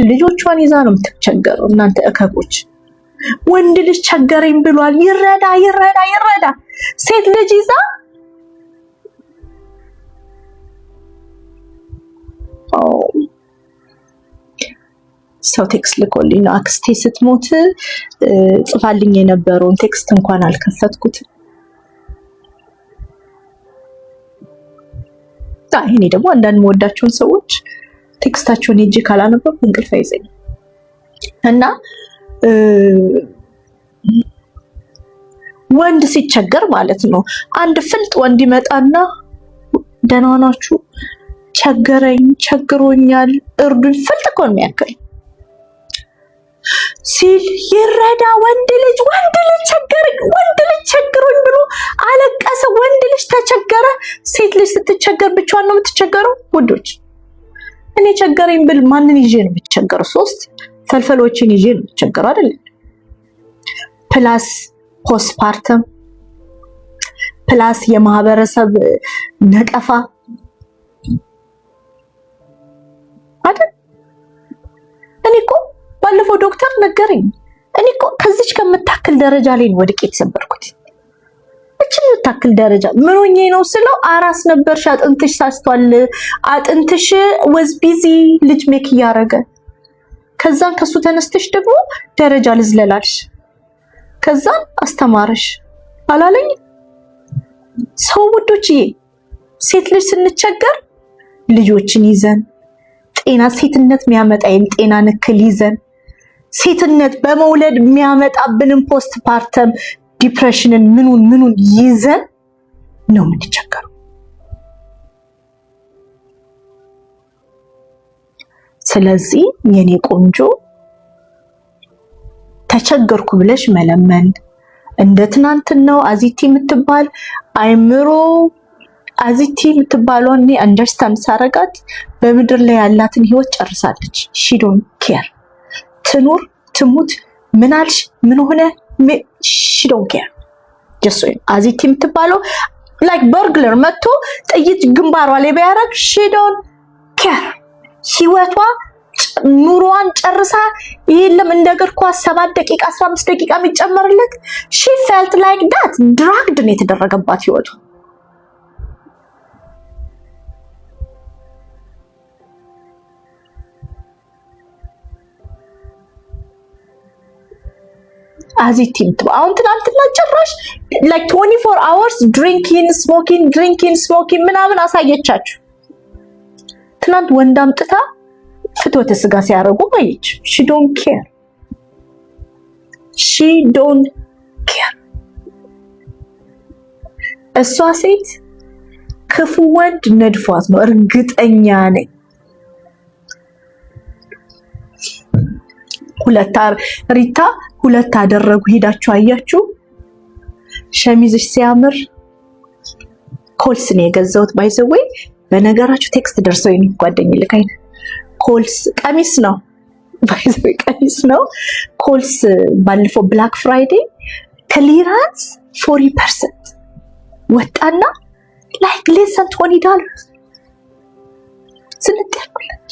ልጆቿን ይዛ ነው የምትቸገረው። እናንተ እከኮች ወንድ ልጅ ቸገረኝ ብሏል ይረዳ ይረዳ ይረዳ። ሴት ልጅ ይዛ ሰው ቴክስት ልኮልኝ ነው አክስቴ ስትሞት ጽፋልኝ የነበረውን ቴክስት እንኳን አልከፈትኩትም። እኔ ደግሞ አንዳንድ መወዳቸውን ሰዎች ቴክስታቸውን ሄጄ ካላነበብኩ እንቅልፍ አይዘኝም እና ወንድ ሲቸገር ማለት ነው አንድ ፍልጥ ወንድ ይመጣና ደህና ናችሁ ቸገረኝ ቸግሮኛል እርዱኝ ፍልጥ እኮ ነው የሚያክል ሲል ይረዳ ወንድ ልጅ ቸግሮኝ ብሎ አለቀሰ። ወንድ ልጅ ተቸገረ። ሴት ልጅ ስትቸገር ብቻዋን ነው የምትቸገረው ውዶች። እኔ ቸገረኝ ብል ማንን ይዤ ነው የምትቸገረው? 3 ፈልፈሎችን ይዤ ነው የምትቸገረው አይደል? ፕላስ ፖስትፓርተም ፕላስ የማህበረሰብ ነቀፋ አይደል? እኔ እኮ ባለፈው ዶክተር ነገረኝ። እኔ እኮ ከዚች ከምታክል ደረጃ ላይ ነው ወድቄ የተሰበርኩት። እቺን የምታክል ደረጃ ምን ሆኜ ነው ስለው አራስ ነበርሽ፣ አጥንትሽ ሳስቷል፣ አጥንትሽ ወዝ ቢዚ ልጅ ሜክ እያደረገ ከዛን ከሱ ተነስተሽ ደግሞ ደረጃ ልዝለላልሽ ከዛን አስተማረሽ አላለኝ። ሰው ውዶችዬ ሴት ልጅ ስንቸገር ልጆችን ይዘን ጤና ሴትነት የሚያመጣ የጤና ንክል ይዘን ሴትነት በመውለድ የሚያመጣብንን ፖስት ፓርተም ዲፕሬሽንን ምኑን ይዘን ነው የምንቸገረው። ስለዚህ የኔ ቆንጆ ተቸገርኩ ብለሽ መለመን እንደ ትናንትናው አዚቲ የምትባል አይምሮ አዚቲ የምትባለው እኔ አንደርስታንድ ሳረጋት በምድር ላይ ያላትን ህይወት ጨርሳለች። ሺ ዶንት ኬር ትኑር ትሙት ምን አልሽ ምን ሆነ ሺ ዶንት ኬር ጀስት አዚቲ የምትባለው ላይክ በርግለር መጥቶ ጥይት ግንባሯ ላይ ቢያረግ ሺ ዶንት ኬር ህይወቷ ኑሮዋን ጨርሳ ይሄለም እንደገር ኳስ 7 ደቂቃ 15 ደቂቃ የሚጨመርለት ሺ ፌልት ላይክ ዳት ድራግድ ነው የተደረገባት ህይወቷ። አዚቲም አሁን ትናንትና ጭራሽ like 24 hours drinking smoking ምናምን አሳየቻችሁ። ትናንት ወንድ አምጥታ ፍትወተ ስጋ ሲያረጉ ማየች። she don't care እሷ ሴት ክፉ ወንድ ነድፏት ነው እርግጠኛ ነኝ። ሪታ ሁለት አደረጉ። ሄዳችሁ አያችሁ? ሸሚዝሽ ሲያምር ኮልስ ነው የገዛሁት። ባይዘዌይ በነገራችሁ ቴክስት ደርሶኝ ጓደኛዬ ልካኝ ኮልስ ቀሚስ ነው ባይዘዌይ ቀሚስ ነው። ኮልስ ባለፈው ብላክ ፍራይዴ ክሊራንስ 40% ወጣና ላይክ ሌስ ዛን $20 ስንጠቅለት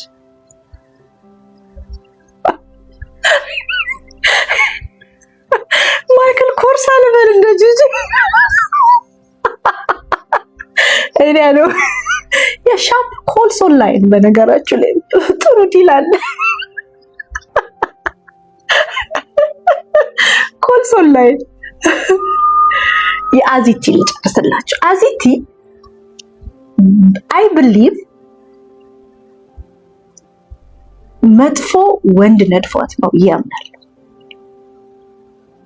ማይክል ኮርስ አለበል እንደ ጂጂ እኔ ያለው የሻፕ ኮልስ ኦንላይን በነገራችሁ ላይ ጥሩ ዲል አለ። ኮልስ ኦንላይን የአዚቲ ልጨርስላችሁ። አዚቲ አይ ቢሊቭ መጥፎ ወንድ ነድፏት ነው ያምናል።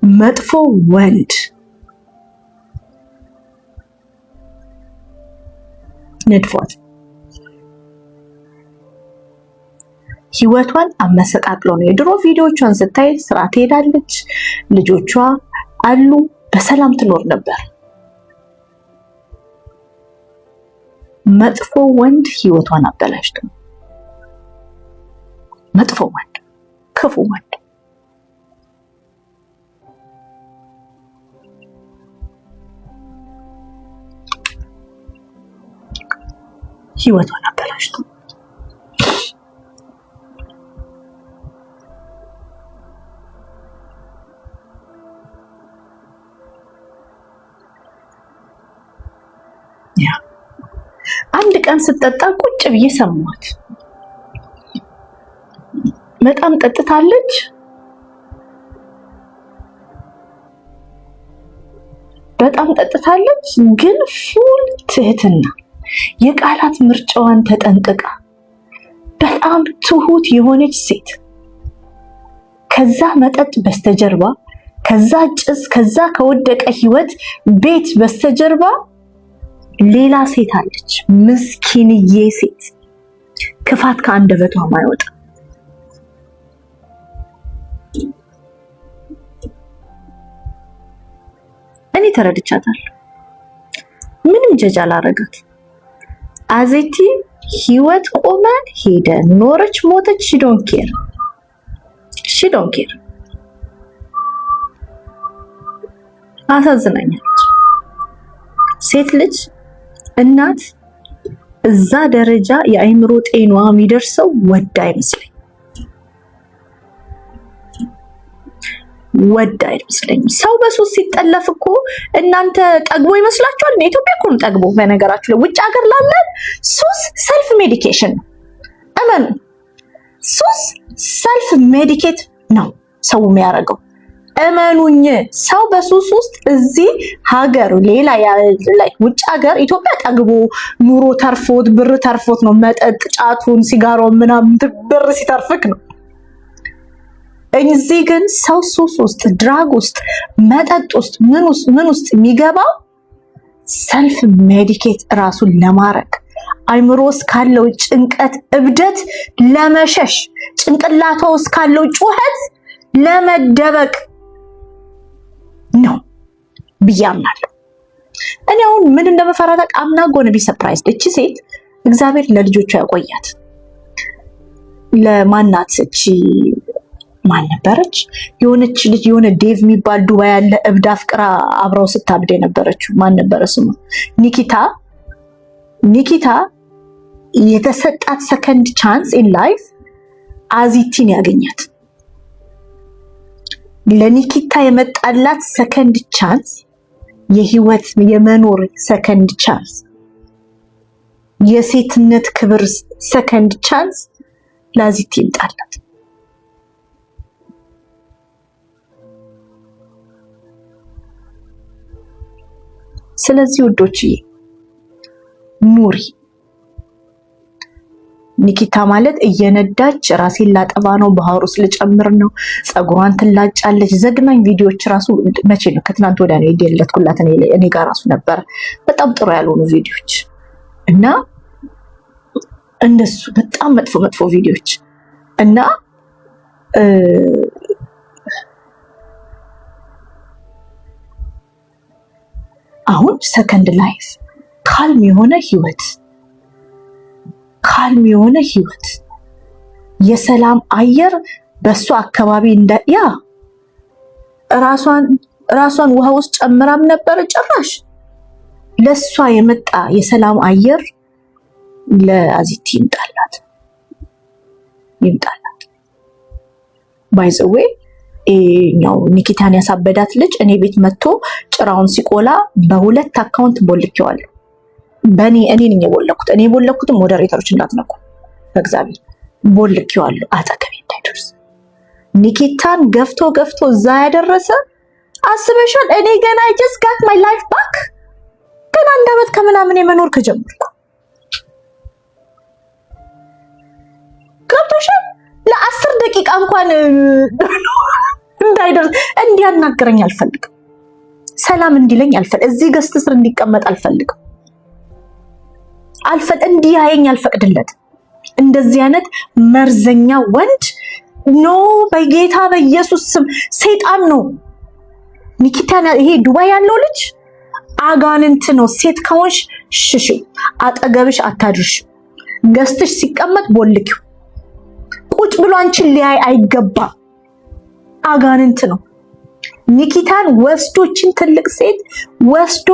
መጥፎ ወንድ ነድፏት ህይወቷን አመሰቃቅሎ ነው። የድሮ ቪዲዮቿን ስታይ ስራ ትሄዳለች፣ ልጆቿ አሉ፣ በሰላም ትኖር ነበር። መጥፎ ወንድ ህይወቷን አበላሽቶ መጥፎ ወንድ ክፉ ወንድ ህይወቷን አበላሽቶ ያ አንድ ቀን ስትጠጣ ቁጭ ብዬ ሰማት። በጣም ጠጥታለች። ግን ፉል ትህትና፣ የቃላት ምርጫዋን ተጠንቅቃ በጣም ትሁት የሆነች ሴት። ከዛ መጠጥ በስተጀርባ፣ ከዛ ጭስ፣ ከዛ ከወደቀ ህይወት ቤት በስተጀርባ ሌላ ሴት አለች። ምስኪንዬ ሴት፣ ክፋት ከአንደበቷ ማይወጣ። እኔ ተረድቻታለሁ። ምንም ጀጅ አላረጋት። አዜቲ ህይወት ቆመ ሄደ፣ ኖረች ሞተች፣ ሺ ዶንት ኬር። አሳዝናኛለች። ሴት ልጅ እናት እዛ ደረጃ የአይምሮ ጤናዋ የሚደርሰው ወዳ አይመስለኝም። ሰው በሱስ ሲጠለፍ እኮ እናንተ ጠግቦ ይመስላችኋል? ኢትዮጵያ እኮ ነው ጠግቦ። በነገራችሁ ላይ ውጭ ሀገር ላለን ሱስ ሰልፍ ሜዲኬሽን ነው። እመኑ፣ ሱስ ሰልፍ ሜዲኬት ነው ሰው የሚያደርገው። እመኑኝ። ሰው በሱስ ውስጥ እዚህ ሀገር ሌላ ውጭ ሀገር ኢትዮጵያ ጠግቦ ኑሮ ተርፎት ብር ተርፎት ነው መጠጥ ጫቱን ሲጋራውን ምናምን ብር ሲተርፍክ ነው። እዚህ ግን ሰው ሱስ ውስጥ ድራግ ውስጥ መጠጥ ውስጥ ምን ውስጥ የሚገባው ሰልፍ ሜዲኬት ራሱን ለማድረግ አይምሮ ውስጥ ካለው ጭንቀት እብደት ለመሸሽ ጭንቅላቷ ውስጥ ካለው ጩኸት ለመደበቅ ነው ብዬ አምናለሁ። እኔ አሁን ምን እንደመፈራታ አምና ጎነ ቢ ሰርፕራይዝ። እቺ ሴት እግዚአብሔር ለልጆቿ ያቆያት። ለማናት እቺ ማን ነበረች? የሆነች ልጅ የሆነ ዴቭ የሚባል ዱባይ ያለ እብድ አፍቅራ አብረው ስታብድ የነበረችው ማን ነበረ ስሙ? ኒኪታ የተሰጣት ሰከንድ ቻንስ ኢን ላይፍ አዚቲን ያገኛት። ለኒኪታ የመጣላት ሰከንድ ቻንስ፣ የህይወት የመኖር ሰከንድ ቻንስ፣ የሴትነት ክብር ሰከንድ ቻንስ ለአዚቲ ይምጣላት። ስለዚህ ውዶችዬ ኑሪ። ኒኪታ ማለት እየነዳች ራሴን ላጠባ ነው፣ ባህር ውስጥ ልጨምር ነው፣ ፀጉሯን ትላጫለች። ዘግናኝ ቪዲዮዎች ራሱ መቼ ነው? ከትናንት ወዲያ ነው የደለትኩላት። እኔ ጋር ራሱ ነበር በጣም ጥሩ ያልሆኑ ቪዲዮዎች እና እንደሱ በጣም መጥፎ ቪዲዮዎች እና አሁን ሰከንድ ላይፍ ካልም የሆነ ህይወት የሰላም አየር በሱ አካባቢ ያ ራሷን ውሃ ውስጥ ጨምራም ነበር። ጭራሽ ለሷ የመጣ የሰላም አየር ለአዚቲ ይምጣላት። ባይ ዘ ዌይ ኛው ኒኪታን ያሳበዳት ልጅ እኔ ቤት መጥቶ ጭራውን ሲቆላ በሁለት አካውንት ቦልኬዋለሁ። እኔ ነኝ የቦለኩት። እኔ ቦለኩትም ሞዴሬተሮች እንዳትነኩ በእግዚአብሔር ቦልኬዋለሁ። አጠገቤ እንዳይደርስ ኒኪታን ገፍቶ እዛ ያደረሰ አስበሻል? እኔ ገና just got my life back ገና አንድ ዓመት ከምናምን የመኖር ከጀመርኩ ገብቶሻል? ለ10 ደቂቃ እንኳን እንዳይደርስ እንዲያናገረኝ አልፈልግም። ሰላም እንዲለኝ አልፈልግም። እዚህ ገስት ስር እንዲቀመጥ አልፈልግም። እንዲያየኝ አልፈቅድለት። እንደዚህ አይነት መርዘኛ ወንድ ኖ፣ በጌታ በኢየሱስ ስም ሰይጣን ነው። ኒኪታን ይሄ ዱባይ ያለው ልጅ አጋንንት ነው። ሴት ከሆንሽ ሽሹ፣ አጠገብሽ አታድርሽ። ገስትሽ ሲቀመጥ ቦልኪው። ቁጭ ብሎ አንቺን ሊያይ አይገባም። አጋንንት ነው። ኒኪታን ወስዶችን ትልቅ ሴት ወስዶ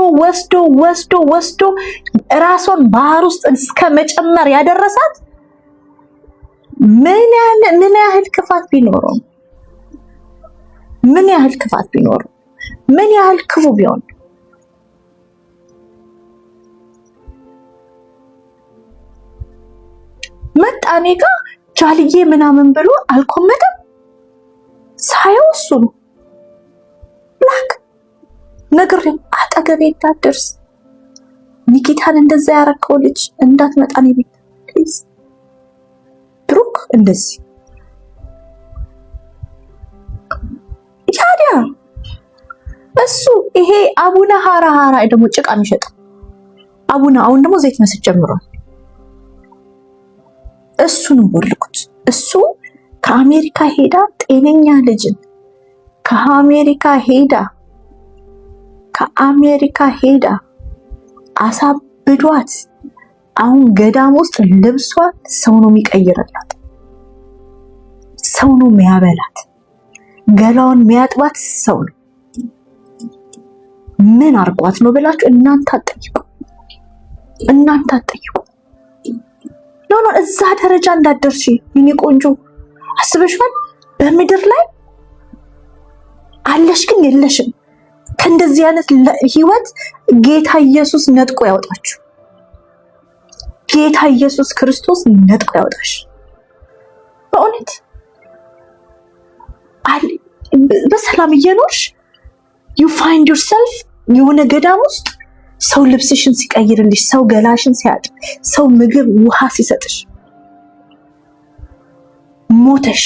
ራሷን ባህር ውስጥ እስከ መጨመር ያደረሳት ምን ያህል ክፋት ቢኖረው፣ ምን ያህል ክፉ ቢሆን መጣ እኔ ጋር ጃልዬ ምናምን ብሎ አልኮመተም። ሳየው እሱ ነው ብላክ ነግሬው አጠገቤ እንዳትደርስ ኒኪታን እንደዛ ያረከው ልጅ እንዳትመጣ ነው ቤት ፕሊዝ ብሩክ እንደዚህ ታዲያ እሱ ይሄ አቡነ ሀራ ደግሞ ጭቃ የሚሸጥ አቡነ አሁን ደግሞ ዘይት መስጭ ጀምሯል። እሱን ወልኩት። እሱ ከአሜሪካ ሄዳ ጤነኛ ልጅን ከአሜሪካ ሄዳ አሳብዷት አሁን ገዳም ውስጥ ልብሷን ሰው ነው የሚቀይርላት፣ ሰው ነው የሚያበላት፣ ገላውን የሚያጥባት ሰው ነው። ምን አርጓት ነው ብላችሁ እናንተ አትጠይቁ። ኖ እዛ ደረጃ እንዳትደርሺ የኔ ቆንጆ። አስበሽዋል? በምድር ላይ አለሽ ግን የለሽም። ከእንደዚህ አይነት ህይወት ጌታ ኢየሱስ ነጥቆ ያውጣችሁ። ጌታ ኢየሱስ ክርስቶስ ነጥቆ ያውጣሽ። በእውነት በሰላም እየኖርሽ you find yourself የሆነ ገዳም ውስጥ ሰው ልብስሽን ሲቀይርልሽ፣ ሰው ገላሽን ሲያጥብ፣ ሰው ምግብ ውሃ ሲሰጥሽ፣ ሞተሽ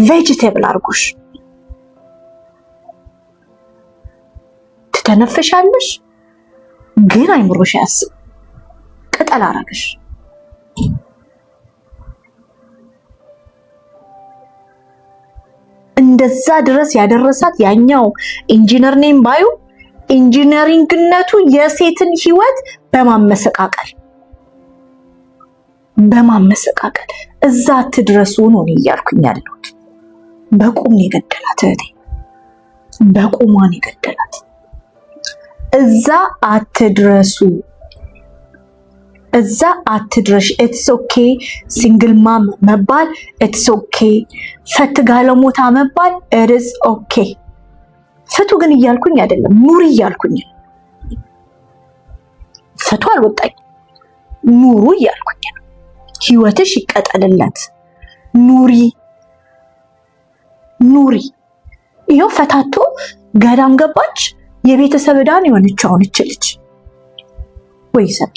ቬጂቴብል አርጎሽ ትተነፍሻለሽ፣ ግን አይምሮሽ ያስብ ቅጠል አረግሽ። እንደዛ ድረስ ያደረሳት ያኛው ኢንጂነር ነኝ ባዩ ኢንጂነሪንግነቱ የሴትን ህይወት በማመሰቃቀል እዛ አትድረሱ ነው እያልኩኝ ያለሁት። በቁም ነው የገደላት እህቴ፣ በቁሟን የገደላት። እዛ አትድረሽ። ኢትስ ኦኬ ሲንግል ማም መባል፣ ኢትስ ኦኬ ፈት ጋለሞታ መባል፣ ኢትስ ኦኬ። ፍቱ ግን እያልኩኝ አይደለም፣ ኑሪ እያልኩኝ። ፍቱ አልወጣኝ፣ ኑሩ እያልኩኝ ነው። ህይወትሽ ይቀጠልለት፣ ኑሪ። ይኸው ፈታቶ ገዳም ገባች። የቤተሰብ ዕዳን የሆነች አሁን ልጅ ወይሰብ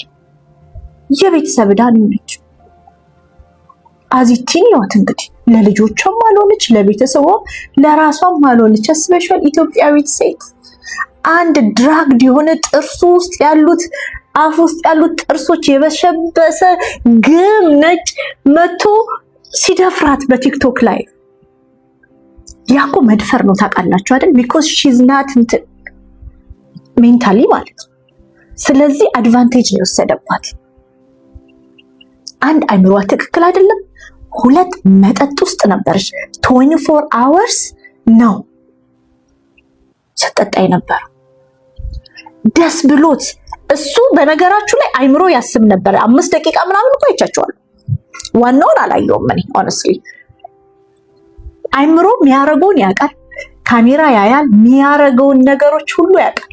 የቤተሰብ ዕዳን የሆነች አዚቲን ይወት እንግዲህ ለልጆቿም አልሆነች፣ ለቤተሰቧም ለራሷም አልሆነች። ስፔሻል ኢትዮጵያዊት ሴት አንድ ድራግድ የሆነ ጥርሱ ውስጥ ያሉት አፍ ውስጥ ያሉት ጥርሶች የበሸበሰ ግም ነጭ መቶ ሲደፍራት በቲክቶክ ላይ ያኮ መድፈር ነው ታውቃላችሁ አይደል? ቢኮዝ ሺዝ ናት እንትን ሜንታሊ ማለት ነው። ስለዚህ አድቫንቴጅ ነው የወሰደባት። አንድ አይምሯ ትክክል አይደለም፣ ሁለት መጠጥ ውስጥ ነበረች። 24 hours ነው ስትጠጣ የነበረው። ደስ ብሎት እሱ በነገራችሁ ላይ አይምሮ ያስብ ነበር። 5 ደቂቃ ምናምን እኮ አይቻቸዋለሁ። ዋናውን አላየውም እኔ ሆነስሊ። አይምሮ የሚያረገውን ያውቃል፣ ካሜራ ያያል፣ የሚያረገውን ነገሮች ሁሉ ያውቃል።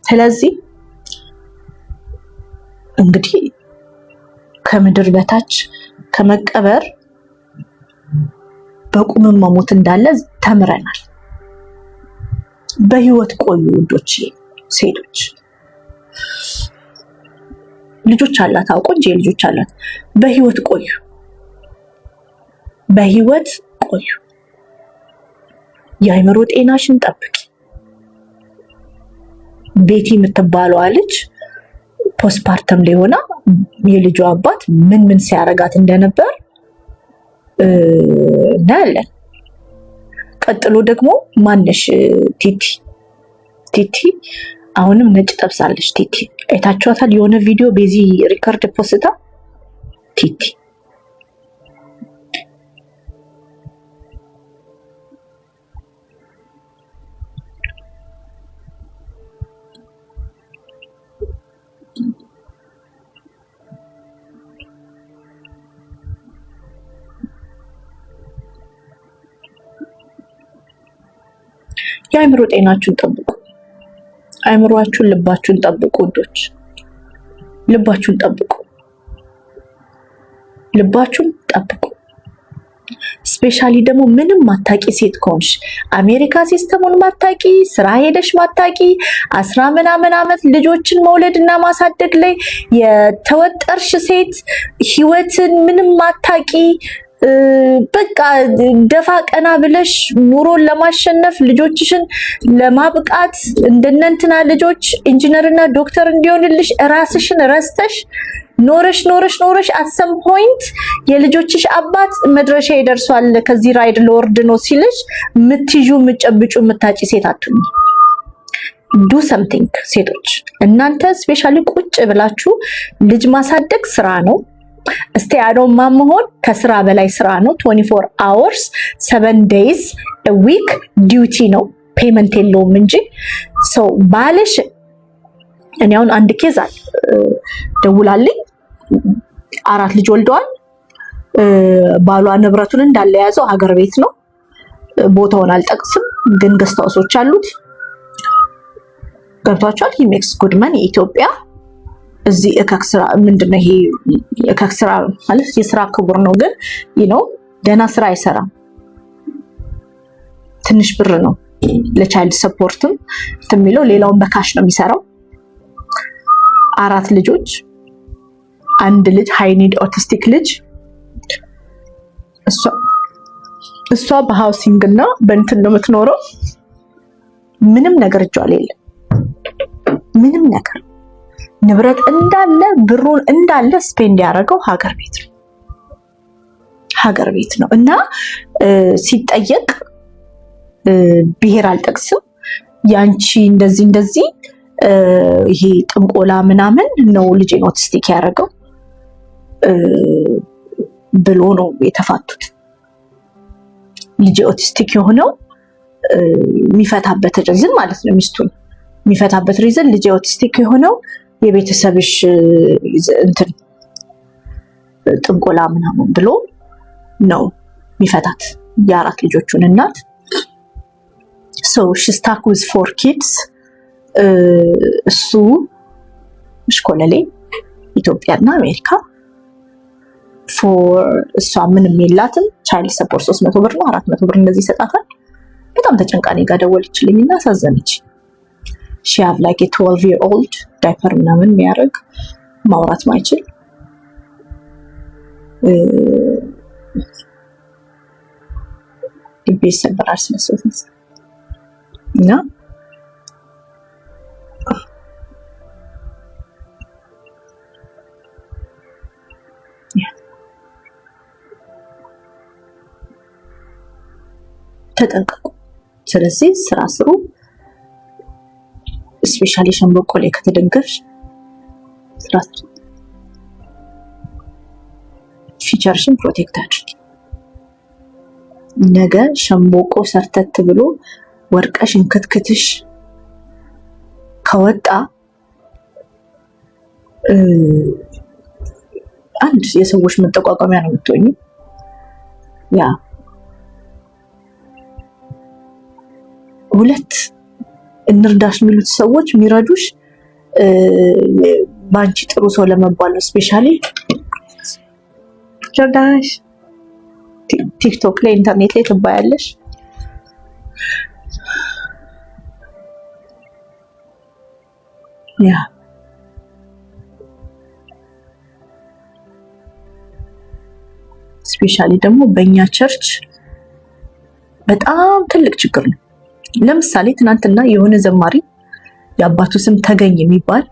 ስለዚህ እንግዲህ ከምድር በታች ከመቀበር በቁም መሞት እንዳለ ተምረናል። በህይወት ቆዩ ውዶች፣ ሴቶች ልጆች አላት፣ ቆንጆ ልጆች አላት። በህይወት ቆዩ። የአይምሮ ጤናሽን ጠብቂ። ቤቲ የምትባለዋ ልጅ ፖስትፓርተም ላይ ሆና የልጇ አባት ምን ሲያረጋት እንደነበር እናያለን። ቀጥሎ ደግሞ ማነሽ ቲቲ አሁንም ነጭ ጠብሳለች። ቲቲ አይታችኋታል? የሆነ ቪዲዮ ቤዚ ሪከርድ ፖስታ ቲቲ የአእምሮ ጤናችሁን ጠብቁ። አእምሮአችሁን ልባችሁን ጠብቁ ውዶች። ልባችሁን ጠብቁ፣ ልባችሁን ጠብቁ። ስፔሻሊ ደግሞ ምንም ማታቂ ሴት ከሆንሽ አሜሪካ ሲስተሙን ማታቂ፣ ስራ ሄደሽ ማታቂ፣ 10 ምናምን ዓመት ልጆችን መውለድና ማሳደግ ላይ የተወጠርሽ ሴት ህይወትን ምንም ማታቂ፣ በቃ ደፋ ቀና ብለሽ ኑሮን ለማሸነፍ ልጆችሽን ለማብቃት እንደነንትና ልጆች ኢንጂነርና ዶክተር እንዲሆንልሽ ራስሽን ረስተሽ ኖረሽ አሰም ፖይንት የልጆችሽ አባት መድረሻ ይደርሷል ከዚህ ራይድ ለወርድ ነው ሲልሽ ምትይዙ ምጨብጩ ምታጪ ሴት አትሁኝ። ዱ ሰምቲንግ ሴቶች፣ እናንተ ስፔሻሊ ቁጭ ብላችሁ ልጅ ማሳደግ ስራ ነው። እስቲ አዶማ መሆን ከስራ በላይ ስራ ነው። 24 hours 7 days a week ዲዩቲ ነው፣ ፔመንት የለውም እንጂ ሰው ባልሽ እኔ አሁን አንድ ኬዝ አለ ደውላልኝ 4 ልጅ ወልደዋል። ባሏ ንብረቱን እንዳለ ያዘው ሀገር ቤት ነው። ቦታውን አልጠቅስም ግን ገስታውሶች አሉት። ገብቷቸዋል። he makes good money ኢትዮጵያ። እዚህ እከክ ስራ ምንድነው ይሄ እከክ ስራ ማለት የስራ ክቡር ነው ግን ደህና ስራ አይሰራም። ትንሽ ብር ነው ለቻይልድ ሰፖርትም የሚለው፣ ሌላውን በካሽ ነው የሚሰራው። 4 ልጆች፣ 1 ልጅ ሃይ ኒድ ኦቲስቲክ ልጅ። እሷ በሃውሲንግ እና በእንትን ነው የምትኖረው። ምንም ነገር እጇ ላይ የለም። ምንም ነገር ንብረት እንዳለ ብሩን እንዳለ ስፔንድ ያደረገው ሀገር ቤት ነው እና ሲጠየቅ ብሔር አልጠቅስም ያንቺ እንደዚህ ይሄ ጥንቆላ ምናምን ነው ልጄን ኦቲስቲክ ያደረገው ብሎ ነው የተፋቱት። ልጄ ኦቲስቲክ የሆነው የሚፈታበት ሪዝን ማለት ነው ሚስቱን የሚፈታበት ሪዝን ልጄ ኦቲስቲክ የሆነው የቤተሰብሽ እንትን ጥንቆላ ምናምን ብሎ ነው የሚፈታት የ4 ልጆቹን እናት። so she stuck with 4 kids። እሱ ሽኮለሌ ኢትዮጵያና አሜሪካ እሷ ምንም የላትም። ቻይልድ ሰፖርት 300 ብር ነው 400 ብር እንደዚህ ይሰጣታል። በጣም ተጨንቃኔ ጋር ደወለችልኝና አሳዘነች። she have like a 12-year-old ዳይፐር ምናምን የሚያደርግ ማውራት ማይችል ልቤ ይሰበራል ስለሰውት እና ተጠንቀቁ። ስለዚህ ስራ ስሩ። ስፔሻሊ ሸምበቆ ላይ ከተደገፍሽ ስራ ስሩ። ፊቸርሽን ፕሮቴክት አድርጊ። ነገ ሸምበቆ ሰርተት ብሎ ወርቀሽ እንክትክትሽ ከወጣ አንድ የሰዎች መጠቋቋሚያ ነው የምትሆኚ። ያ 2 እንርዳሽ የሚሉት ሰዎች የሚረዱሽ ባንቺ ጥሩ ሰው ለመባል ነው። ስፔሻሊ ጀርዳሽ ቲክቶክ ላይ ኢንተርኔት ላይ ትባያለሽ። ያ ስፔሻሊ ደግሞ በእኛ ቸርች በጣም ትልቅ ችግር ነው። ለምሳሌ ትናንትና የሆነ ዘማሪ የአባቱ ስም ተገኝ የሚባል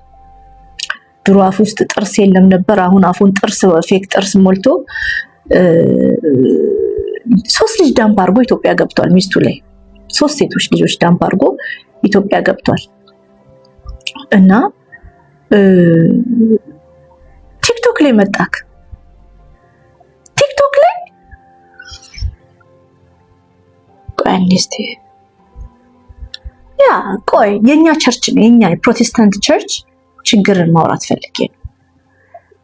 ድሮ አፍ ውስጥ ጥርስ የለም ነበር፣ አሁን አፉን ፌክ ጥርስ ሞልቶ 3 ልጅ ዳምፕ አድርጎ ኢትዮጵያ ገብቷል። ሚስቱ ላይ 3 ሴቶች ልጆች ዳምፕ አድርጎ ኢትዮጵያ ገብቷል። እና ቲክቶክ ላይ መጣክ። ቲክቶክ ላይ ቆይ የኛ ቸርች ነው፣ የኛ የፕሮቴስታንት ቸርች ችግርን ማውራት ፈልጌ ነው።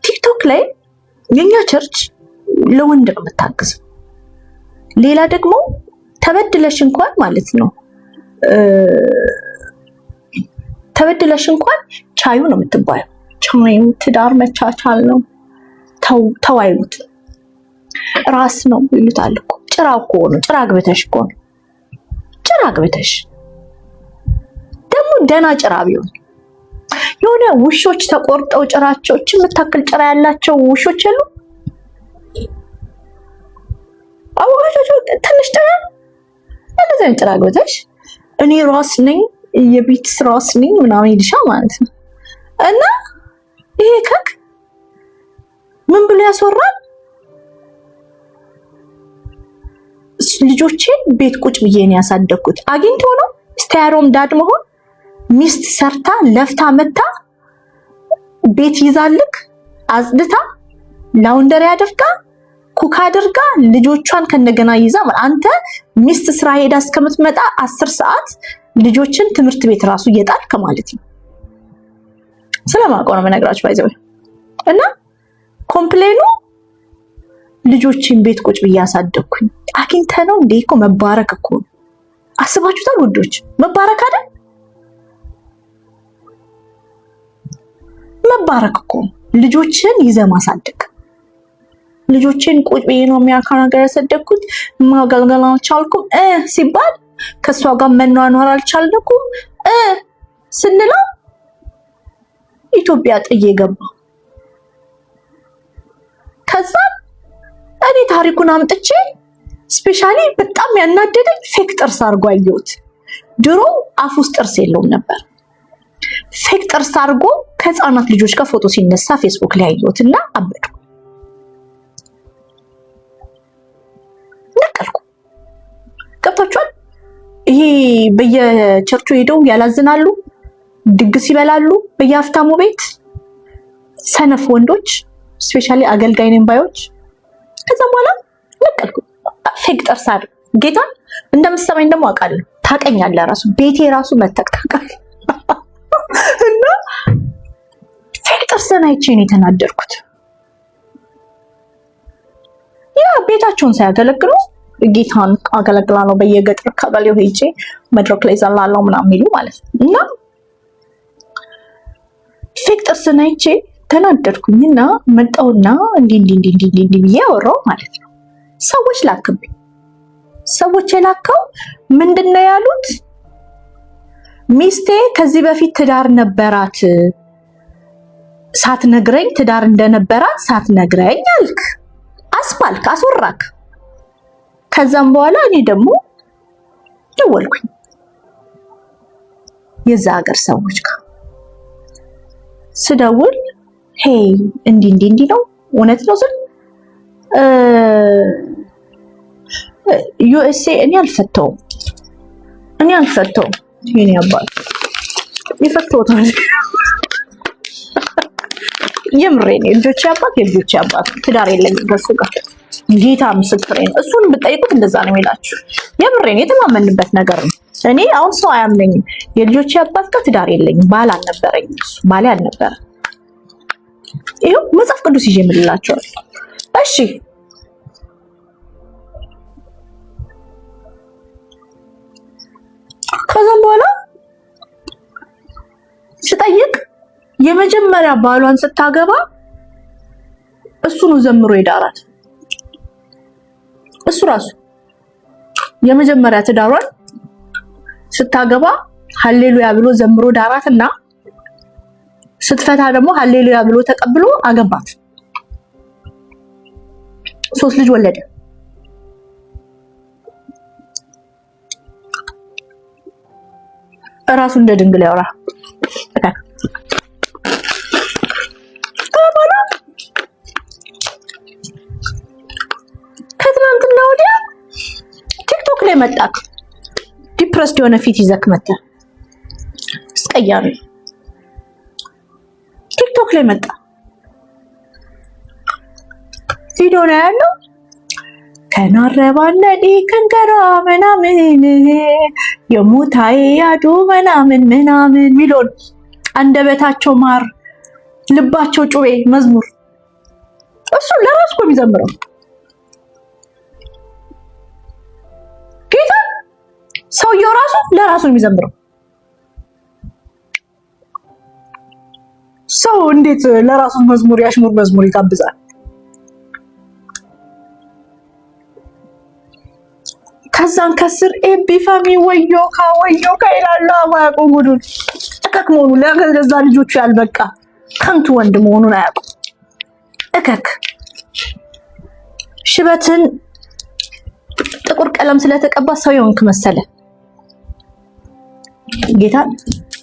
ቲክቶክ ላይ የኛ ቸርች ለወንድ ነው የምታግዘው። ሌላ ደግሞ ተበድለሽ እንኳን ማለት ነው ተበድለሽ እንኳን ቻዩ ነው የምትባየው። ቻይም ትዳር መቻቻል ነው። ተው አይሉት ራስ ነው ይሉታል እኮ። ጭራ እኮ ነው። ጭራ አግብተሽ እኮ ነው። ጭራ አግብተሽ ደግሞ ደህና ጭራ ቢሆን የሆነ ውሾች ተቆርጠው ጭራቸው የምታክል ጭራ ያላቸው ውሾች የሉ አወቃቸው ትንሽ ጭራ እንደዚህ ጭራ አግብተሽ እኔ ራስ ነኝ የቤት ራስ ነኝ ምናምን ይልሻ ማለት ነው። እና ይሄ ከክ ምን ብሎ ያስወራል? ልጆቼን ቤት ቁጭ ብዬ ነው ያሳደግኩት። አግኝቶ ነው ስታያሮም ዳድ መሆን ሚስት ሰርታ ለፍታ መታ ቤት ይዛልክ አጽድታ ላውንደሪ አድርጋ ኩክ አድርጋ ልጆቿን ከነገና ይዛ አንተ ሚስት ስራ ሄዳ እስከምትመጣ 10 ሰዓት ልጆችን ትምህርት ቤት ራሱ እየጣልክ ማለት ነው። ስለማውቀው ነው የምነግራችሁ ባይዘው እና ኮምፕሌኑ ልጆችን ቤት ቁጭ ብዬ አሳደግኩኝ። አግኝተ ነው እንዴ? እኮ መባረክ እኮ አስባችሁታል ውዶች? መባረክ አይደል? መባረክ እኮ ልጆችን ይዘ ማሳደግ። ልጆችን ቁጭ ብዬ ነው የሚያካ ነገር ያሳደግኩት ማገልገል አልቻልኩም ሲባል ከሷ ጋር መኗኗር አልቻልኩም ስንለው ኢትዮጵያ ጥዬ ገባ። ከዛ እኔ ታሪኩን አምጥቼ ስፔሻሊ በጣም ያናደደኝ ፌክ ጥርስ አድርጎ አየሁት። ድሮ አፍ ውስጥ ጥርስ የለውም ነበር። ፌክ ጥርስ አድርጎ ከህፃናት ልጆች ጋር ፎቶ ሲነሳ ፌስቡክ ላይ አየሁትና አበዱ። ነቀልኩ። ገብታችኋል? ይሄ በየቸርቹ ሄደው ያላዝናሉ፣ ድግስ ይበላሉ በየሀብታሙ ቤት ሰነፍ ወንዶች ስፔሻሊ አገልጋይ ነን ባዮች። ከዛ በኋላ ነቀልኩ። ፌክ ጥርስ አይደል ጌታ እንደምትሰማኝ ደግሞ አውቃለሁ። ታውቀኛለህ ራሱ ቤቴ ራሱ መተክ ታውቃለህ። እና ፌክ ጥርስን አይቼ ነው የተናደድኩት። ያ ቤታቸውን ሳያገለግሉ ጌታን አገለግላለሁ በየገጠር ቀበሌው ሄጄ መድረክ ላይ ዘላለሁ ምናምን የሚሉ ማለት ነው። እና ፌክ ጥርስን አይቼ ተናደድኩኝና መጣውና እንዲህ ብዬ አወራው ማለት ነው። ሰዎች ላክብኝ። ሰዎች የላከው ምንድነው ያሉት? ሚስቴ ከዚህ በፊት ትዳር ነበራት ሳትነግረኝ ትዳር እንደነበራት ሳትነግረኝ አልክ፣ አስባልክ፣ አስወራክ። ከዛም በኋላ እኔ ደግሞ ደወልኩኝ የዛ ሀገር ሰዎች ጋር ስደውል ሄይ እንዲህ ነው እውነት ነው ስል ዩኤስኤ እኔ አልፈተውም የኔ አባት ይፈተውታል። የምሬን ልጆቼ አባት የልጆቼ አባት ትዳር የለኝም ከሱ ጋር ጌታ ምስክሬ ነው። እሱን ብጠይቁት እንደዛ ነው የሚላችሁ። የምሬን የተማመንበት ነገር ነው። እኔ አሁን ሰው አያምነኝም። የልጆቼ አባት ጋር ትዳር የለኝም። ባል አልነበረኝም። እሱ ባሌ አልነበረ። ይሄው መጽሐፍ ቅዱስ ይዤ የምልላችኋል። እሺ ከዛም በኋላ ስጠይቅ የመጀመሪያ ባሏን ስታገባ እሱ ነው ዘምሮ ይዳራት። እሱ ራሱ የመጀመሪያ ትዳሯን ስታገባ ሃሌሉያ ብሎ ዘምሮ ዳራትና ስትፈታ ደግሞ ሃሌሉያ ብሎ ተቀብሎ አገባት። 3 ልጅ ወለደ። ራሱ እንደ ድንግል ያወራ ከትናንትና ወዲያ ቲክቶክ ላይ መጣክ። ዲፕረስድ የሆነ ፊት ይዘክ መጣ። አስቀያሚ ቲክቶክ ላይ መጣ። ቪዲዮ ነው ያለው። ከናረባነዲ ከንከራ ምናምን የሙታይ ያዱ ምናምን ሚሎን አንደበታቸው ማር ልባቸው ጩቤ መዝሙር እሱ ለራሱ ነው የሚዘምረው። ጌታ ሰውየው ራሱ ለራሱ ነው የሚዘምረው። ሰው እንዴት ለራሱ መዝሙር ያሽሙር መዝሙር ይጋብዛል? ከዛን ከስር ኤቢፋሚ ወዮካ ይላሉ። አማያውቁም ጉዱን እከክ መሆኑ ለገዛ ልጆቹ ያልበቃ ከንቱ ወንድ መሆኑን አያውቁም። እከክ ሽበትን ጥቁር ቀለም ስለተቀባ ሰው የሆንክ መሰለ። ጌታ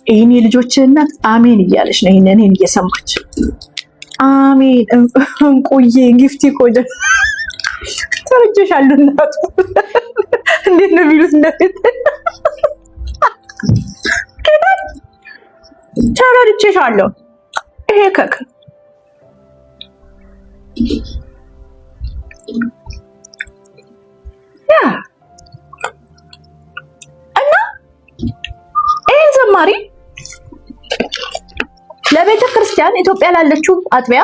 ይሄን የልጆች እናት አሜን እያለች ነው። ይሄን እኔን እየሰማች አሜን እንቁዬ ጊፍቲ ኮጀ ተረጀሻለሁ እናቱ እንዴት ነው ቢሉት እንደት ጌታ ተረድቼሻለሁ። ይሄ ከክ ያ እና ይሄ ዘማሪ ለቤተ ክርስቲያን ኢትዮጵያ ላለችው አጥቢያ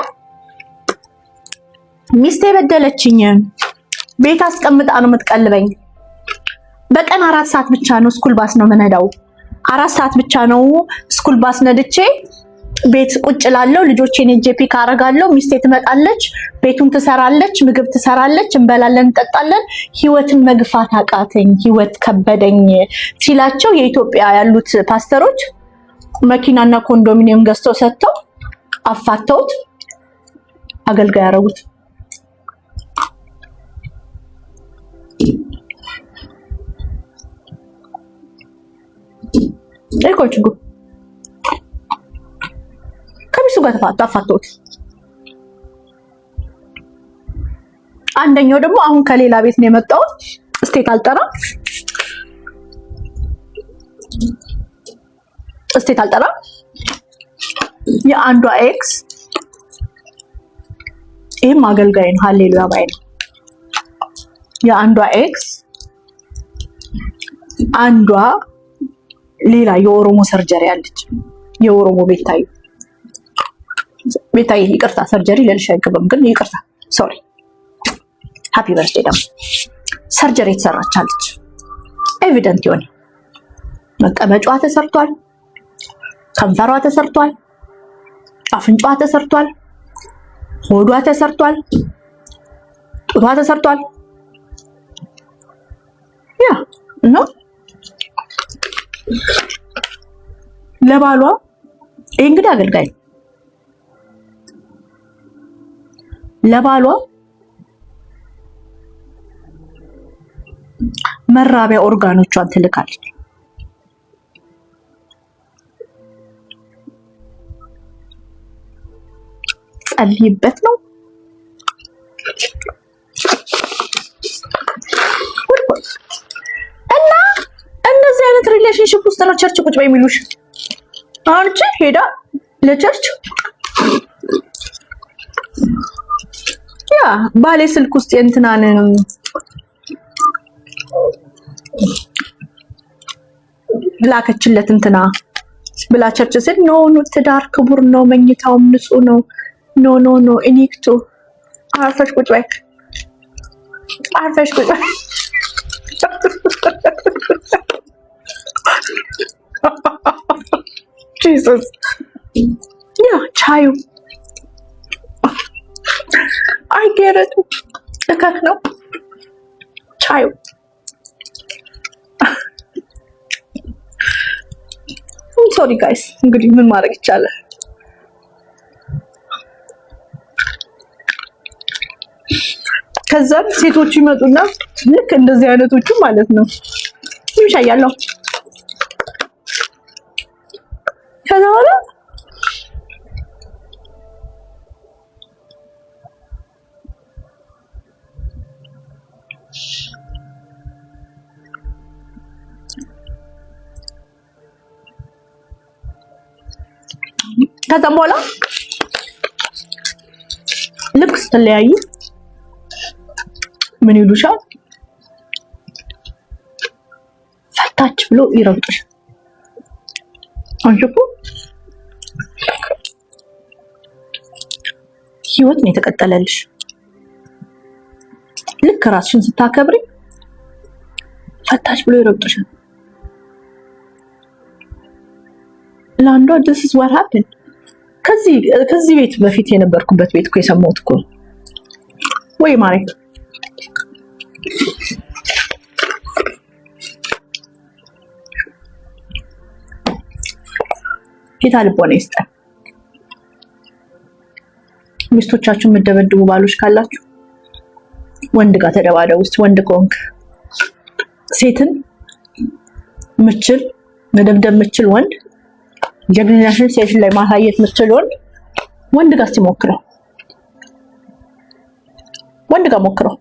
ሚስቴ በደለችኝ፣ ቤት አስቀምጣ ነው የምትቀልበኝ፣ በቀን 4 ሰዓት ብቻ ነው ስኩል ባስ ነው የምነዳው፣ 4 ሰዓት ብቻ ነው ስኩል ባስ ነድቼ ቤት ቁጭ ላለው ልጆቼን ፒክ አረጋለሁ፣ ሚስቴ ትመጣለች፣ ቤቱን ትሰራለች፣ ምግብ ትሰራለች፣ እንበላለን፣ እንጠጣለን፣ ህይወትን መግፋት አቃተኝ፣ ህይወት ከበደኝ ሲላቸው የኢትዮጵያ ያሉት ፓስተሮች መኪናና ኮንዶሚኒየም ገዝተው ሰጥተው አፋተውት አገልጋይ ያረጉት። እኮችጉ ከሚስቱ ጋር ተፋተውት። አንደኛው ደግሞ አሁን ከሌላ ቤት ነው የመጣው። ስቴት አልጠራ የአንዷ ኤክስ ይሄም አገልጋይ ነው። ሃሌሉያ ባይ ነው። የአንዷ ኤክስ አንዷ ሌላ የኦሮሞ ሰርጀሪ አለች። የኦሮሞ ቤታዬ ይቅርታ፣ ሰርጀሪ ለልሽ አይገባም፣ ግን ይቅርታ ሶሪ፣ ሃፒ በርዝዴ። ደግሞ ሰርጀሪ የተሰራቻለች ኤቪደንት ይሆን መቀመጫዋ ተሰርቷል፣ ከንፈሯ ተሰርቷል፣ አፍንጫዋ ተሰርቷል፣ ሆዷ ተሰርቷል፣ ጡቷ ተሰርቷል። ያ ነው ለባሏ። ይሄ እንግዲህ አገልጋይ ነው። ለባሏ መራቢያ ኦርጋኖቿን ትልካለች። ጸልይበት ነው። እና እነዚህ አይነት ሪሌሽንሺፕ ውስጥ ነው ቸርች ቁጭ በይ የሚሉሽ። አንቺ ሄዳ ለቸርች ያ ባሌ ስልክ ውስጥ የእንትናን ላከችለት እንትና ብላ ቸርች ስል ኖ ትዳር ክቡር ነው፣ መኝታውም ንጹህ ነው፣ ኖ እኒክቱ አርፈሽ ቁጭ በይ፣ አርፈሽ ቁጭ በይ። ጂሰስ ያ ቻዩ አይገረቱ እከክ ነው ቻዩ። ሶሪ ጋይስ፣ እንግዲህ ምን ማድረግ ይቻላል? ከዛም ሴቶቹ ይመጡና ልክ እንደዚህ አይነቶቹ ማለት ነው ይሻያለው። ከዛ በኋላ ልክ ስትለያዩ ምን ይሉሻል? ፈታች ብሎ ይረግጥሻል። አንቺ እኮ ህይወት ነው የተቀጠለልሽ። ልክ ራስሽን ስታከብሪ ፈታች ብሎ ይረግጥሻል። ለአንዷ this is what happened። ከዚህ ቤት በፊት የነበርኩበት ቤት እኮ የሰማሁት እኮ ወይ ማሬ ጌታ ልቦና ይስጠን። ሚስቶቻችሁን የምትደበድቡ ባሎች ካላችሁ ወንድ ጋር ተደባደቡ። ውስጥ ወንድ ከሆንክ ሴትን ምችል መደብደብ ምችል ወንድ ጀግንነትን ሴት ላይ ማሳየት ምችል ወንድ ጋር ሲሞክረው ወንድ ጋር ሞክረው።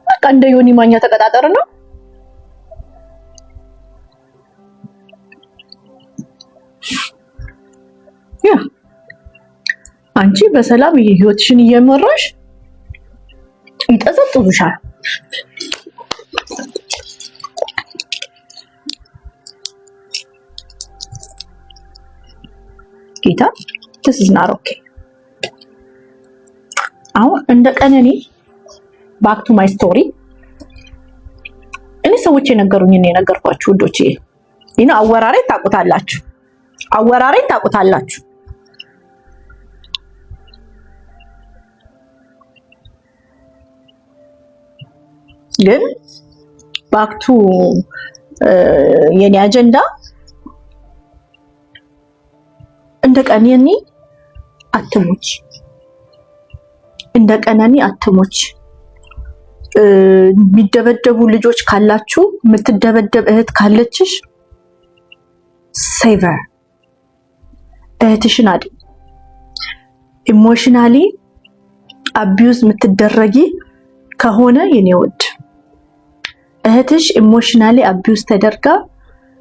በቃ እንደ ዮኒ ማኛ ተቀጣጠር ነው። ያ አንቺ በሰላም ህይወትሽን እየመራሽ ይጠዘጥዙሻል። ጌታ this is not okay። አሁን እንደ ቀነኒ back to my story እኔ ሰዎች የነገሩኝ ነው የነገርኳችሁ ውዶቼ። ይሄን አወራሬን ታውቁታላችሁ። ግን back to የኔ አጀንዳ እንደ ቀነኒ አትሞች። የሚደበደቡ ልጆች ካላችሁ የምትደበደብ እህት ካለችሽ ሴቨር እህትሽን አድኝ። ኢሞሽናሊ አቢዩዝ የምትደረጊ ከሆነ የኔ ውድ እህትሽ ኢሞሽናሊ አቢዩዝ ተደርጋ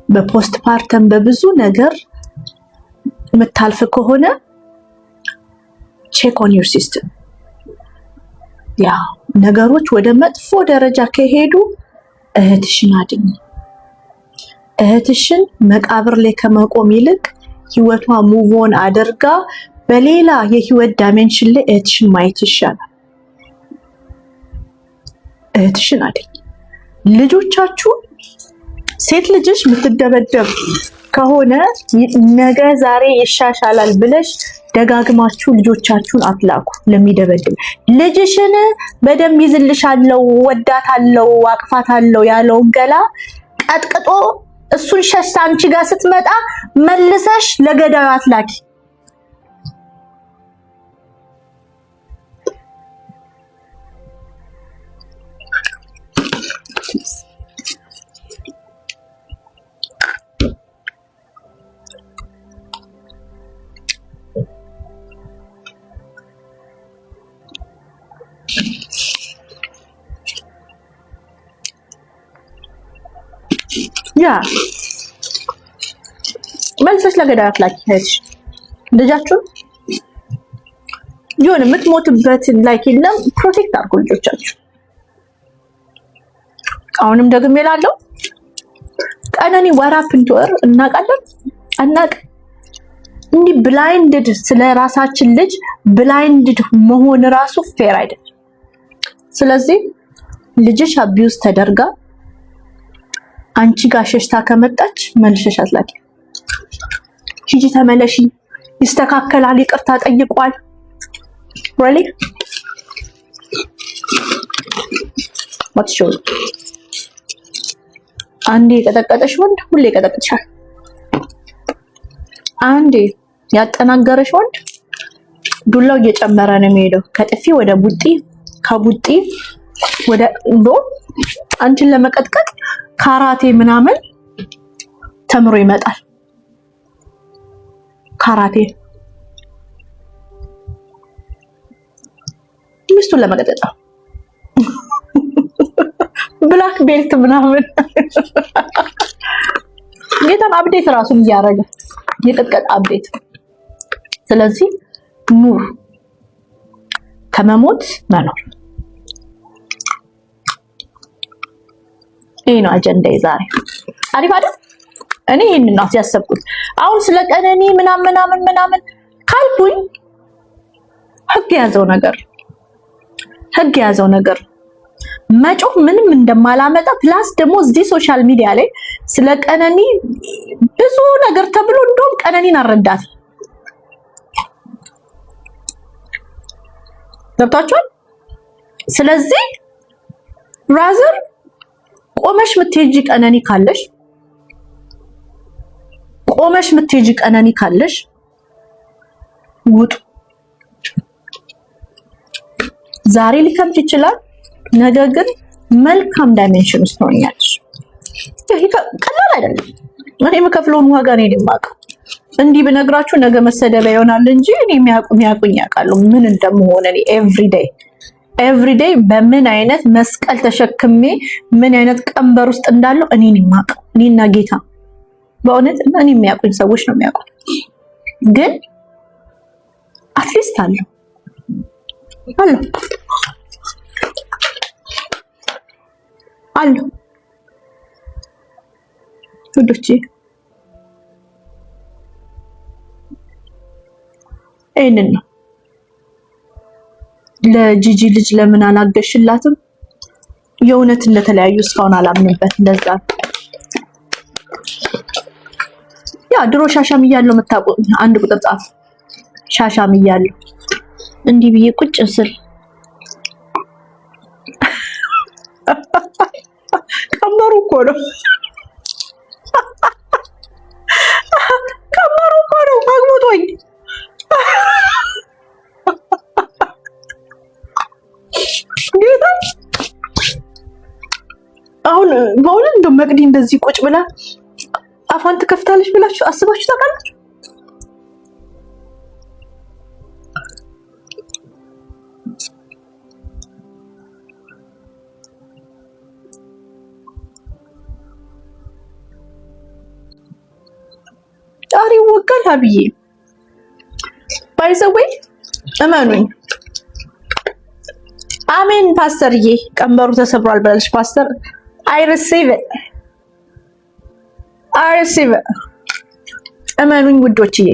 በፖስት ፓርተም በብዙ ነገር የምታልፍ ከሆነ ቼክ ኦን ዩር ሲስተም። ያ ነገሮች ወደ መጥፎ ደረጃ ከሄዱ እህትሽን አድኝ። እህትሽን መቃብር ላይ ከመቆም ይልቅ ህይወቷ ሙቭ ኦን አድርጋ በሌላ የህይወት ዳይሜንሽን ላይ እህትሽን ማየት ይሻላል። እህትሽን አድኝ። ልጆቻችሁ ሴት ልጅሽ የምትደበደብ ከሆነ ነገ ዛሬ ይሻሻላል ብለሽ ደጋግማችሁ ልጆቻችሁን አትላኩ ለሚደበድብ። ልጅሽን በደም ይዝልሻለሁ፣ ወዳታለሁ፣ አቅፋታለሁ ያለውን ገላ ቀጥቅጦ እሱን ሸሽታ አንቺ ጋር ስትመጣ መልሰሽ ለገዳዩ አትላኪ። ያ መልሰሽ ለገዳዩ አትላኪ። ልጃችሁን ይሁን የምትሞትበት ላይክ የለም። ፕሮቴክት አድርጉ ልጆቻችሁ። አሁንም ደግሜ እላለሁ ቀነኒ ወራፕ እንድወር እናውቃለን አናቅ እንዲህ ብላይንድድ ስለ ራሳችን ልጅ ብላይንድድ መሆን ራሱ ፌር አይደለም። ስለዚህ ልጅሽ አቢዩዝ ተደርጋ አንቺ ጋር ሸሽታ ከመጣች መልሰሽ አትላኪ። ሂጂ ተመለሺ፣ ይስተካከላል፣ ይቅርታ ጠይቋል። really what show አንዴ የቀጠቀጠሽ ወንድ ሁሌ ይቀጠቅጥሻል። አንዴ ያጠናገረሽ ወንድ ዱላው እየጨመረ ነው የሚሄደው። ከጥፊ ወደ ቡጢ፣ ከቡጢ ወደ እንዶ አንቺን ለመቀጥቀጥ ካራቴ ምናምን ተምሮ ይመጣል። ካራቴ ሚስቱን ለመቀጥቀጥ ብላክ ቤልት ምናምን ጌታን አፕዴት ራሱን እያደረገ የቅጥቀጥ አፕዴት። ስለዚህ ኑር፣ ከመሞት መኖር። ይሄ ነው አጀንዳዬ ዛሬ። አሪፍ አይደል? እኔ ይሄንን ነው ያሰብኩት። አሁን ስለ ቀነኒ ምናምን ካልኩኝ ህግ የያዘው ነገር መጮህ ምንም እንደማላመጣ ፕላስ ደግሞ እዚህ ሶሻል ሚዲያ ላይ ስለ ቀነኒ ብዙ ነገር ተብሎ እንደውም ቀነኒን አረዳት ገብታችኋል? ስለዚህ ራዘር ቆመሽ ምትሄጂ ቀነኒ ካለሽ ውጡ። ዛሬ ሊከምት ይችላል፣ ነገ ግን መልካም ዳይሜንሽን ውስጥ ትሆኛለሽ። ይሄ ቀላል አይደለም። እኔ የምከፍለውን ዋጋ ነው የማውቀው። እንዲህ ብነግራችሁ ነገ መሰደቢያ ይሆናል እንጂ እኔ የሚያውቁኝ ያውቃሉ ምን እንደምሆን። እኔ ኤቭሪዴይ በምን አይነት መስቀል ተሸክሜ ምን አይነት ቀንበር ውስጥ እንዳለው እኔ የማውቀው እኔና ጌታ። በእውነት እኔ የሚያውቁኝ ሰዎች ነው የሚያውቁት። ግን አትሊስት አለው ውዶቼ፣ ይሄንን ነው ለጂጂ ልጅ ለምን አላገሽላትም? የእውነት እንደተለያዩ እስካሁን አላምንበት። እንደዛ ያ ድሮ ሻሻም እያለሁ የምታውቁ አንድ ቁጥር ጻፍ። ሻሻም እያለሁ እንዲህ ብዬ ቁጭ ስል ቀመሩ እኮ ነው አግብቶኝ ጌታ። አሁን በእውነት እንደው መቅዲ እንደዚህ ቁጭ ብላ አፋን ትከፍታለች ብላችሁ አስባችሁ ታውቃላችሁ? ጣሪ ወቃል ሀብዬ ባይዘወይ እመኑኝ። አሜን ፓስተርዬ፣ ቀንበሩ ተሰብሯል ብላለች ፓስተር። I receive it እመኑኝ ውዶችዬ፣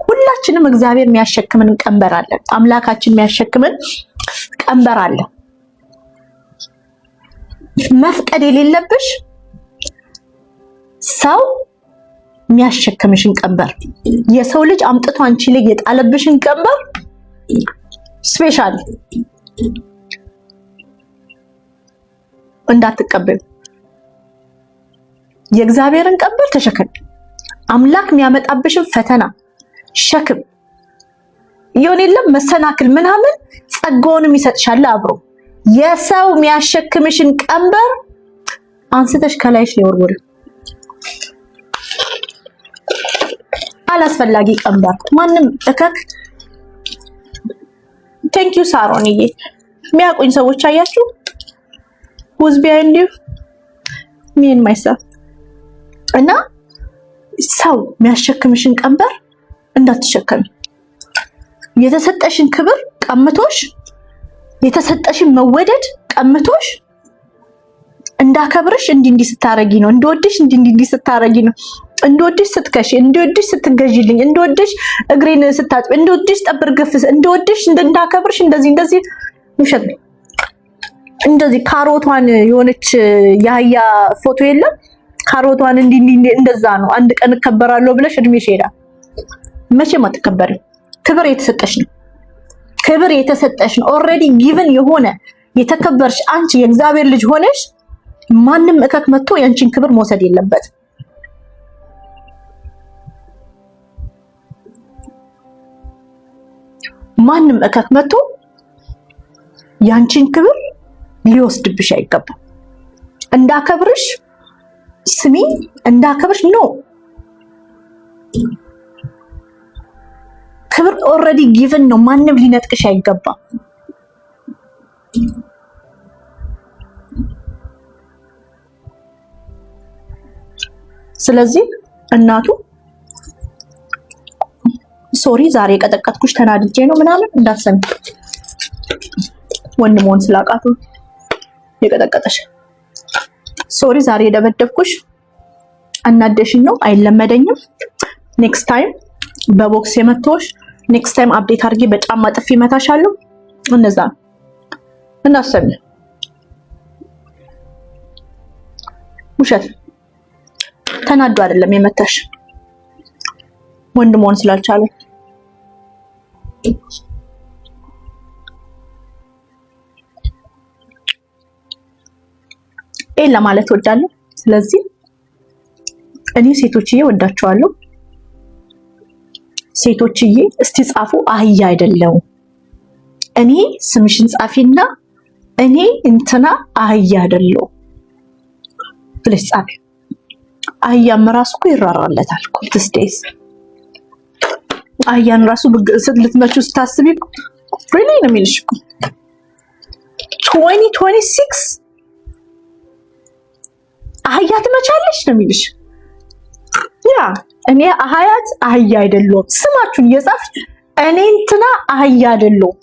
ሁላችንም እግዚአብሔር የሚያሸክምን ቀንበር አለ። አምላካችን የሚያሸክምን ቀንበር አለ። መፍቀድ የሌለብሽ ሰው የሚያሸክምሽን ቀንበር፣ የሰው ልጅ አምጥቶ አንቺ ላይ የጣለብሽን ቀንበር ስፔሻል እንዳትቀበዩ። የእግዚአብሔርን ቀንበር ተሸከም። አምላክ የሚያመጣብሽን ፈተና ሸክም ይሁን የለም መሰናክል ምናምን ጸጋውንም ይሰጥሻል አብሮ። የሰው የሚያሸክምሽን ቀንበር አንስተሽ ከላይሽ ላይ ወርወሪ። አላስፈላጊ ቀንበር ማንም እከክ። ቴንክ ዩ ሳሮንዬ። የሚያውቁኝ ሰዎች አያችሁ who's behind you me and myself። እና ሰው የሚያሸክምሽን ቀንበር እንዳትሸከሚ። የተሰጠሽን ክብር ቀምቶሽ፣ የተሰጠሽን መወደድ ቀምቶሽ እንዳከብርሽ እንዲህ ስታረጊ ነው፣ እንደወድሽ እንዲህ ስታረጊ ነው፣ እንደወድሽ ስትከሽ፣ እንደወድሽ ስትገዢልኝ፣ እንደወድሽ እግሬን ስታጥብ፣ እንደወድሽ ጠብር ገፍስ፣ እንደወድሽ እንዳከብርሽ እንደዚህ ውሸት ነው። እንደዚህ ካሮቷን የሆነች ያህያ ፎቶ የለም ካሮቷን እንዲህ እንደዛ ነው። አንድ ቀን እከበራለሁ ብለሽ እድሜሽ ይሄዳል። መቼም አትከበሪም። ክብር የተሰጠሽ ነው። ኦልሬዲ ጊቭን የሆነ የተከበርሽ አንቺ የእግዚአብሔር ልጅ ሆነሽ ማንም እከክ መጥቶ ያንቺን ክብር መውሰድ የለበትም። ማንም እከክ መጥቶ ያንቺን ክብር ሊወስድብሽ አይገባም። እንዳከብርሽ ስሚ፣ እንዳከብርሽ ነው። ክብር ኦልሬዲ ጊቭን ነው። ማንም ሊነጥቅሽ አይገባም። ስለዚህ እናቱ ሶሪ ዛሬ ቀጠቀጥኩሽ ተናድጄ ነው ምናምን እንዳትሰሚ። ወንድሞን ስላቃቱ የቀጠቀጠሽ ሶሪ ዛሬ የደበደብኩሽ አናደሽኝ ነው፣ አይለመደኝም። ኔክስት ታይም በቦክስ የመተውሽ ኔክስት ታይም አፕዴት አድርጌ በጫማ ጥፊ መታሻለሁ። እንደዛ እናሰሚ። ውሸት ተናዶ አይደለም የመታሽ ወንድሞን ስላልቻለ። ይሄን ለማለት ወዳለሁ። ስለዚህ እኔ ሴቶችዬ ወዳቸዋለሁ። ሴቶችዬ እስቲ ጻፉ አህያ አይደለም። እኔ ስምሽን ጻፊና እኔ እንትና አህያ አይደለም ብለሽ ጻፊ። አህያም ራሱ እኮ ይራራለታል እኮ ትስቴስ አህያን ራሱ ልትመጪው ስታስቢ ሪሊ ነው የሚልሽ እኮ 2026 አህያ ትመቻለሽ ነው የሚልሽ። ያ እኔ አህያት አህያ አይደለም ስማችሁን እየጻፍሽ እኔ እንትና አህያ አይደለም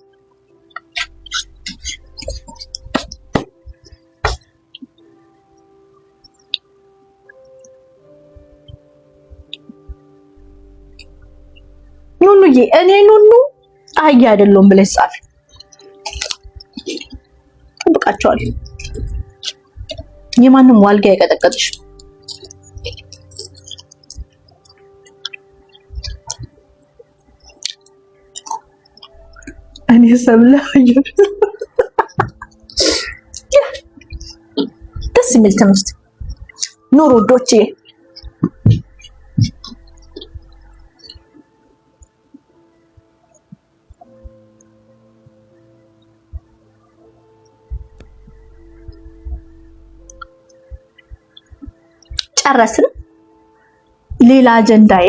ኑኑዬ እኔ ኑኑ አህያ አይደለም ብለሽ ጻፊ። ጠብቃቸዋለሁ። የማንም ዋልጋ የቀጠቀጥሽ እኔ ሰብለ ደስ የሚል ትምህርት ኑሩ ዶቼ። ጨረስን። ሌላ አጀንዳዬ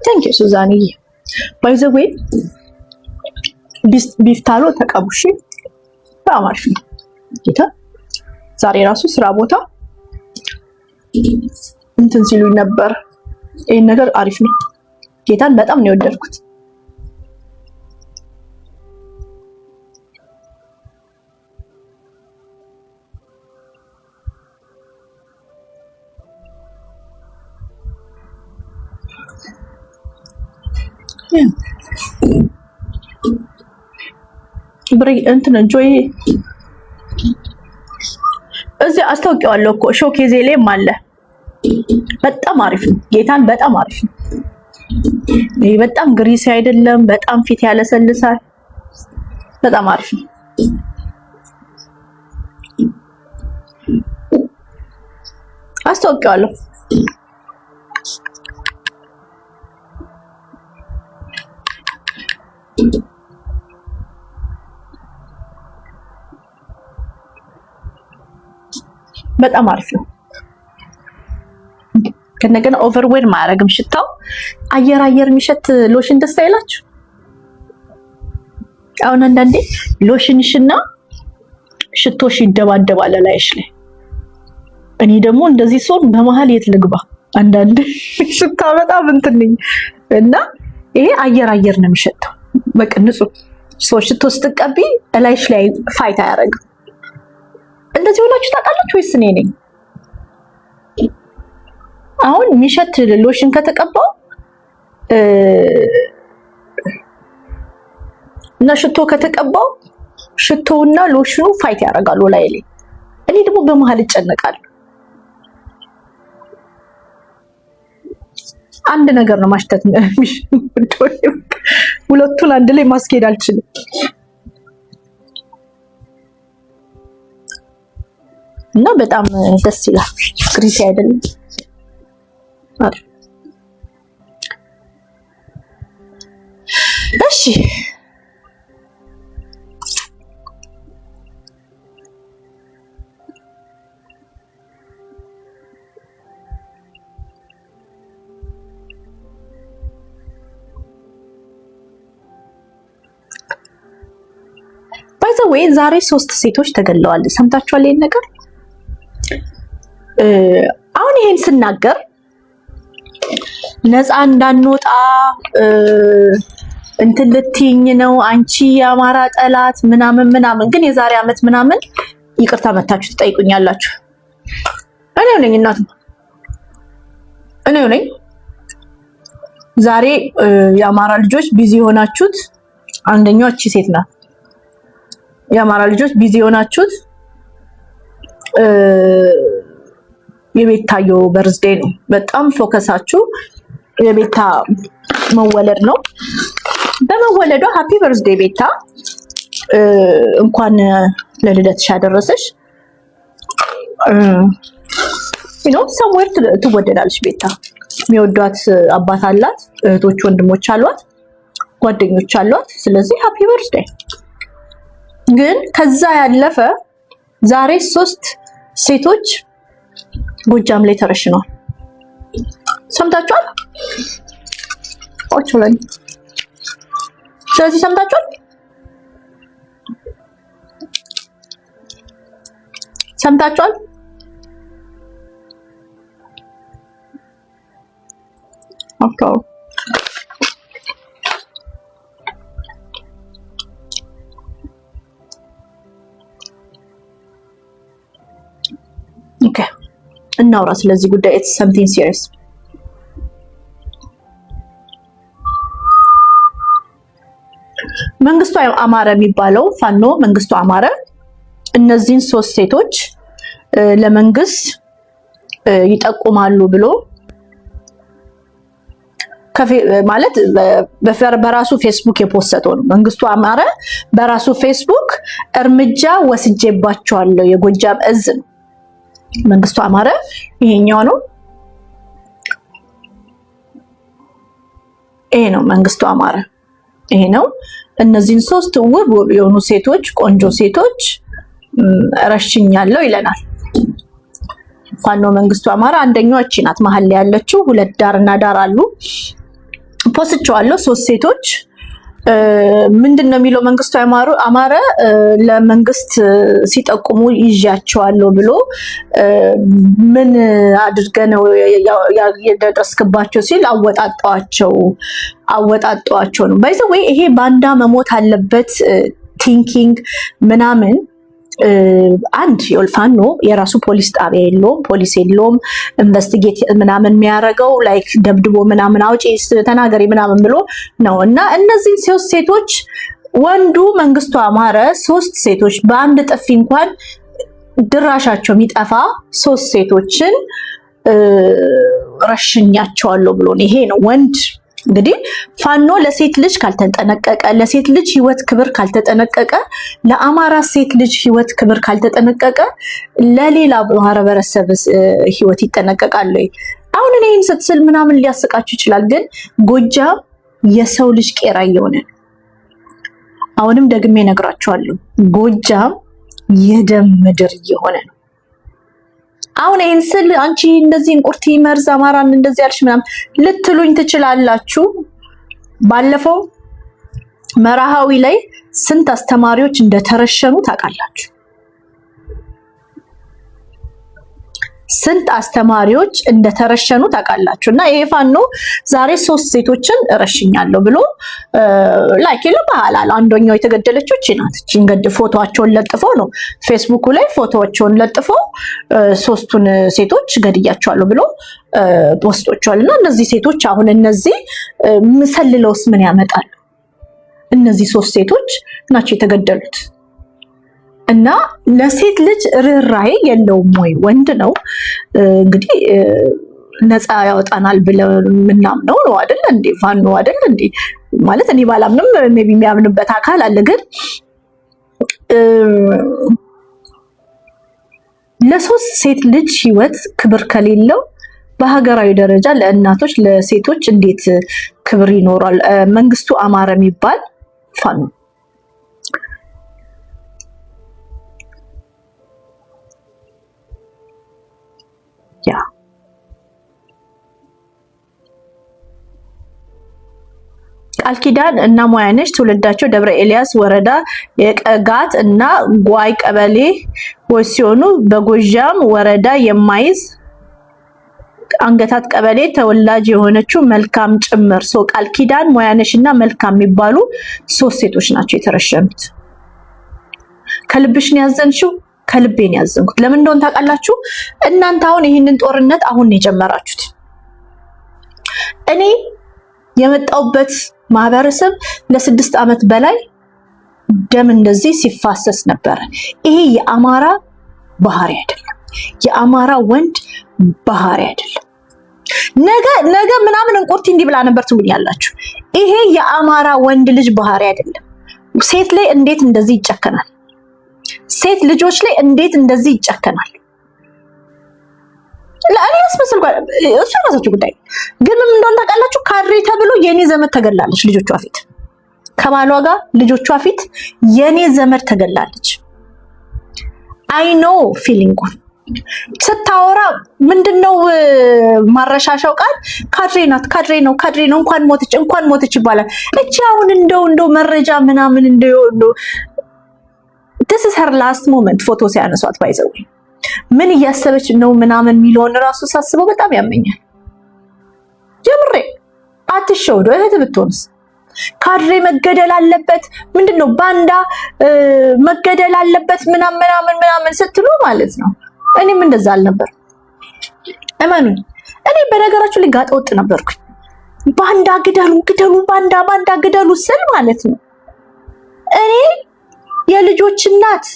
Thank you ሱዛንዬ። by the way ቢፍታሎ ተቀቡሽ በጣም አሪፍ ነው ጌታ። ዛሬ ራሱ ስራ ቦታ እንትን ሲሉኝ ነበር። ይሄን ነገር አሪፍ ነው ጌታን በጣም ነው የወደድኩት። ብሬ እንትን ጆይ እዚህ አስታውቂዋለሁ እኮ ሾኬዜ ላይም አለ። በጣም አሪፍ ነው ጌታን በጣም አሪፍ ነው። ይሄ በጣም ግሪስ አይደለም፣ በጣም ፊት ያለሰልሳል። በጣም አሪፍ ነው። አስታውቂዋለሁ። በጣም አሪፍ ነው። ከነገና ኦቨርዌር ማረግም ሽታው አየር የሚሸት ሎሽን ደስ አይላችሁ? አሁን አንዳንዴ ሎሽንሽና ሽቶሽ ይደባደባል ላይሽ ላይ። እኔ ደግሞ እንደዚህ ሶን በመሃል የት ልግባ? አንዳንዴ ሽታ በጣም እንትን ነኝ እና ይሄ አየር ነው የሚሸተው። በቃ ንጹህ ሰው ሽቶ ስትቀቢ ላይሽ ላይ ፋይት አያረግም። እንደዚህ ሆናችሁ ታውቃላችሁ ወይስ እኔ ነኝ? አሁን ሚሸት ሎሽን ከተቀባው እና ሽቶ ከተቀባው ሽቶውና ሎሽኑ ፋይት ያደርጋሉ ላይ ላይ። እኔ ደግሞ በመሃል እጨነቃለሁ። አንድ ነገር ነው ማሽተት ሁለቱን አንድ ላይ ማስኬድ አልችልም። እና በጣም ደስ ይላል። ግሪሲ አይደለም አይደል? እሺ ወይ ዛሬ 3 ሴቶች ተገለዋል። ሰምታችኋል ይሄን ነገር? አሁን ይሄን ስናገር ነፃ እንዳንወጣ እንትን ልትይኝ ነው አንቺ የአማራ ጠላት ምናምን፣ ግን የዛሬ ዓመት ምናምን ይቅርታ መታችሁ ትጠይቁኛላችሁ። እኔው ነኝ እናት፣ እኔው ነኝ ዛሬ የአማራ ልጆች ቢዚ ሆናችሁት አንደኛው እቺ ሴት ናት። የአማራ ልጆች ቢዚ ሆናችሁት የቤታዮ በርዝዴይ ነው። በጣም ፎከሳችሁ የቤታ መወለድ ነው። በመወለዷ ሃፒ በርዝዴይ ቤታ፣ እንኳን ለልደትሽ አደረሰሽ። ሰምዌር ትወደዳለች ቤታ። የሚወዷት አባት አላት፣ እህቶች ወንድሞች አሏት፣ ጓደኞች አሏት። ስለዚህ ሃፒ በርዝዴይ። ግን ከዛ ያለፈ ዛሬ 3 ሴቶች ጎጃም ላይ ተረሽነዋል። ሰምታችኋል? ኦቾለን ስለዚህ ሰምታችኋል? ሰምታችኋል? አፍተር ኦኬ እናውራ ስለዚህ ጉዳይ። ኢትስ ሰምቲንግ ሲሪየስ። መንግስቱ አማረ የሚባለው ፋኖ መንግስቱ አማረ እነዚህን 3 ሴቶች ለመንግስት ይጠቁማሉ ብሎ ማለት በራሱ ፌስቡክ የፖስተው ነው። መንግስቱ አማረ በራሱ ፌስቡክ እርምጃ ወስጄባቸዋለሁ የጎጃም እዝ ነው መንግስቱ አማረ። ይሄኛው ነው፣ ይሄ ነው መንግስቱ አማረ፣ ይሄ ነው። እነዚህን 3 ውብ የሆኑ ሴቶች፣ ቆንጆ ሴቶች ረሽኛለሁ ይለናል ፋኖ መንግስቱ አማረ። አንደኛው እቺ ናት መሀል ላይ ያለችው። 2 ዳርና ዳር አሉ። ፖስቸዋለሁ 3 ሴቶች። ምንድነው የሚለው መንግስቱ አማረ ለመንግስት ሲጠቁሙ ይዣቸዋለሁ ብሎ ምን አድርገነው የደረስክባቸው ሲል አወጣጣቸው ነው። ባይዘ ወይ ይሄ ባንዳ መሞት አለበት ቲንኪንግ ምናምን። አንድ ፋኖ የራሱ ፖሊስ ጣቢያ የለውም፣ ፖሊስ የለውም። ኢንቨስቲጌት ምናምን የሚያደርገው ላይክ ደብድቦ ምናምን አውጪ ተናገሪ ምናምን ብሎ ነው። እና እነዚህ 3 ሴቶች ወንዱ መንግስቱ አማረ 3 ሴቶች በአንድ ጥፊ እንኳን ድራሻቸው የሚጠፋ 3 ሴቶችን ረሽኛቸዋለሁ ብሎ ነው። ይሄ ነው ወንድ። እንግዲህ ፋኖ ለሴት ልጅ ካልተጠነቀቀ፣ ለሴት ልጅ ህይወት ክብር ካልተጠነቀቀ፣ ለአማራ ሴት ልጅ ህይወት ክብር ካልተጠነቀቀ ለሌላ ማህበረሰብ ህይወት ይጠነቀቃል ወይ? አሁን እኔ ይህን ስትስል ምናምን ሊያስቃችሁ ይችላል፣ ግን ጎጃም የሰው ልጅ ቄራ እየሆነ ነው። አሁንም ደግሜ እነግራችኋለሁ፣ ጎጃም የደም ምድር እየሆነ ነው። አሁን ይሄን ስል አንቺ እንደዚህ እንቁርቲ መርዝ አማራን እንደዚህ ያልሽ ምናምን ልትሉኝ ትችላላችሁ። ባለፈው መራሃዊ ላይ ስንት አስተማሪዎች እንደተረሸኑ ታውቃላችሁ? ስንት አስተማሪዎች እንደተረሸኑ ታውቃላችሁ? እና ይሄ ፋኖ ዛሬ 3 ሴቶችን እረሽኛለሁ ብሎ ላይክ ይልባል። አንደኛው የተገደለችው እቺ ናት። እቺን ፎቶዋቸውን ለጥፎ ነው ፌስቡክ ላይ ፎቶዋቸውን ለጥፎ 3ቱን ሴቶች ገድያቸዋለሁ ብሎ ፖስቶቻል። እና እነዚህ ሴቶች አሁን እነዚህ ምሰልለውስ ምን ያመጣሉ? እነዚህ 3 ሴቶች ናቸው የተገደሉት። እና ለሴት ልጅ ርህራሄ የለውም ወይ? ወንድ ነው እንግዲህ ነፃ ያወጣናል ብለን ምናምነው ነው አይደል እንዴ? ፋኖ አይደል እንዴ? ማለት እኔ ባላምንም ሜቢ የሚያምንበት አካል አለ። ግን ለ3 ሴት ልጅ ህይወት ክብር ከሌለው በሀገራዊ ደረጃ ለእናቶች ለሴቶች እንዴት ክብር ይኖራል? መንግስቱ አማረ የሚባል ፋኖ ያ ቃል ኪዳን እና ሙያነሽ ትውልዳቸው ደብረ ኤልያስ ወረዳ የቀጋት እና ጓይ ቀበሌ ወይ ሲሆኑ በጎጃም ወረዳ የማይዝ አንገታት ቀበሌ ተወላጅ የሆነችው መልካም ጭምር ሶ ቃል ኪዳን ሙያነሽ እና መልካም የሚባሉ 3 ሴቶች ናቸው የተረሸኑት። ከልብሽ ነው ያዘንሽው? ከልቤን ያዘንኩት። ለምን እንደሆነ ታውቃላችሁ? እናንተ አሁን ይህንን ጦርነት አሁን ነው የጀመራችሁት። እኔ የመጣውበት ማህበረሰብ ለ6 ዓመት በላይ ደም እንደዚህ ሲፋሰስ ነበር። ይሄ የአማራ ባህሪ አይደለም። የአማራ ወንድ ባህሪ አይደለም። ነገ ምናምን እንቁርቲ እንዲህ ብላ ነበር ትሉኛላችሁ። ይሄ የአማራ ወንድ ልጅ ባህሪ አይደለም። ሴት ላይ እንዴት እንደዚህ ይጨከናል? ሴት ልጆች ላይ እንዴት እንደዚህ ይጨከናል? ለአኔ ያስመስል እሱ ራሳችሁ ጉዳይ። ግን ምን እንደሆነ ታውቃላችሁ? ካድሬ ተብሎ የኔ ዘመድ ተገላለች ልጆቿ ፊት፣ ከባሏ ጋር ልጆቿ ፊት የኔ ዘመድ ተገላለች። አይ ኖ ፊሊንጉን ስታወራ ምንድነው ማረሻሻው ቃል ካድሬ ናት፣ ካድሬ ነው፣ እንኳን ሞተች ይባላል። እቺ አሁን እንደው መረጃ ምናምን እንደው this is her last moment ፎቶ ሲያነሷት ባይዘው ምን እያሰበች ነው ምናምን የሚለውን ራሱ ሳስበው በጣም ያመኛል። ጀምሬ አትሸውዶ እህት ብትሆንስ ካድሬ መገደል አለበት ምንድነው ባንዳ መገደል አለበት ምናምን ስትሉ ማለት ነው። እኔም እንደዛ አልነበር እመኑኝ። እኔ በነገራችሁ ላይ ጋጠ ወጥ ነበርኩኝ። ባንዳ ግደሉ ባንዳ ግደሉ ስል ማለት ነው። እኔ የልጆች እናት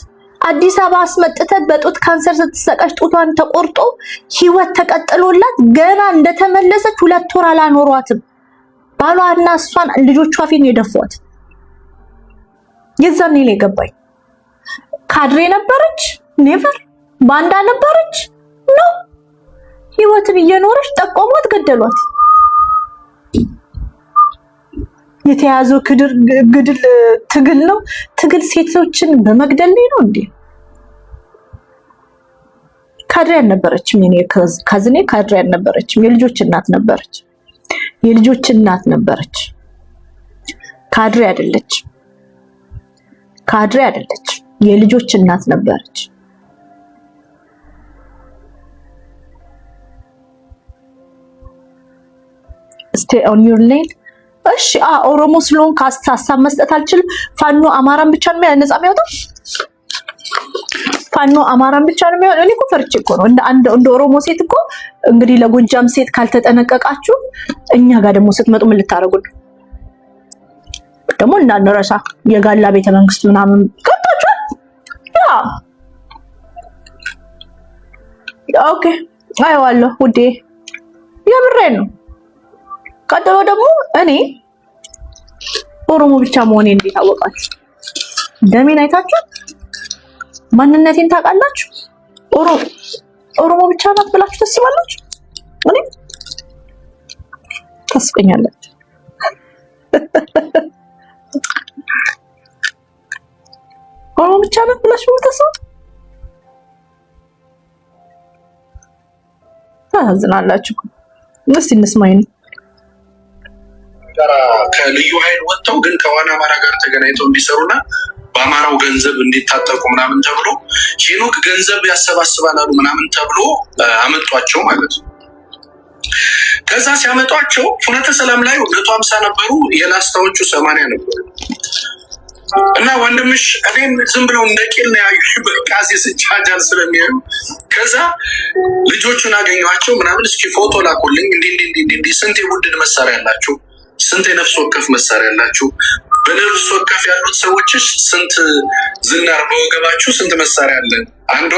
አዲስ አበባ አስመጥተን በጡት ካንሰር ስትሰቃሽ ጡቷን ተቆርጦ ህይወት ተቀጥሎላት ገና እንደተመለሰች 2 ወር አላኖሯትም። ባሏና እሷን ልጆቿ ፊት ነው የደፏት። የዛኔ ነው የገባኝ። ካድሬ ነበረች ኔቨር፣ ባንዳ ነበረች ነው። ህይወትን እየኖረች ጠቆሟት፣ ገደሏት። የተያዘው ግድል ትግል ነው። ትግል ሴቶችን በመግደል ነው እንዴ? ካድሬ አልነበረችም። የኔ ካዝኔ ካድሬ አልነበረችም። የልጆች እናት ነበረች። ካድሬ አይደለች። የልጆች እናት ነበረች። stay on your lane። እሺ ኦሮሞ ስለሆንክ ሀሳብ መስጠት አልችልም። ፋኖ አማራን ብቻ ነው ነፃ የሚያወጣው። ፋኖ አማራን ብቻ ነው የሚያወጣው። እኔ እኮ ፈርቼ እኮ ነው እንደ ኦሮሞ ሴት እኮ እንግዲህ ለጎጃም ሴት ካልተጠነቀቃችሁ እኛ ጋር ደግሞ ስትመጡ ምን ልታረጉ ነው? ደግሞ እንዳንረሳ የጋላ ቤተ መንግስት ምናምን ከታችሁ ኦኬ አይዋለሁ ውዴ የምሬን ነው። ቀጥሎ ደግሞ እኔ ኦሮሞ ብቻ መሆኔ እንዴት አወቃችሁ? ደሜን አይታችሁ ማንነቴን ታውቃላችሁ? ኦሮሞ ብቻ ናት ብላችሁ ታስባላችሁ? እኔ ታስቀኛላችሁ። ኦሮሞ ብቻ ናት ብላችሁ ታስቡ? ታዝናላችሁ። እስቲ እንስማኝ። ከልዩ ኃይል ወጥተው ግን ከዋና አማራ ጋር ተገናኝተው እንዲሰሩና በአማራው ገንዘብ እንዲታጠቁ ምናምን ተብሎ ሄኖክ ገንዘብ ያሰባስባላሉ ምናምን ተብሎ አመጧቸው ማለት ነው። ከዛ ሲያመጧቸው ፍኖተ ሰላም ላይ 150 ነበሩ፣ የላስታዎቹ 80 ነበሩ። እና ወንድምሽ እኔም ዝም ብለው እንደቂል ነው ያዩ በቃዚ ስቻጃል ስለሚያዩ ከዛ ልጆቹን አገኘኋቸው ምናምን እስኪ ፎቶ ላኩልኝ እንዲ ስንት የቡድን መሳሪያ ያላችሁ፣ ስንት የነፍስ ወከፍ መሳሪያ ያላችሁ፣ በነፍስ ወከፍ ያሉት ሰዎችሽ ስንት ዝናር በወገባችሁ ስንት መሳሪያ አለ? አንዱ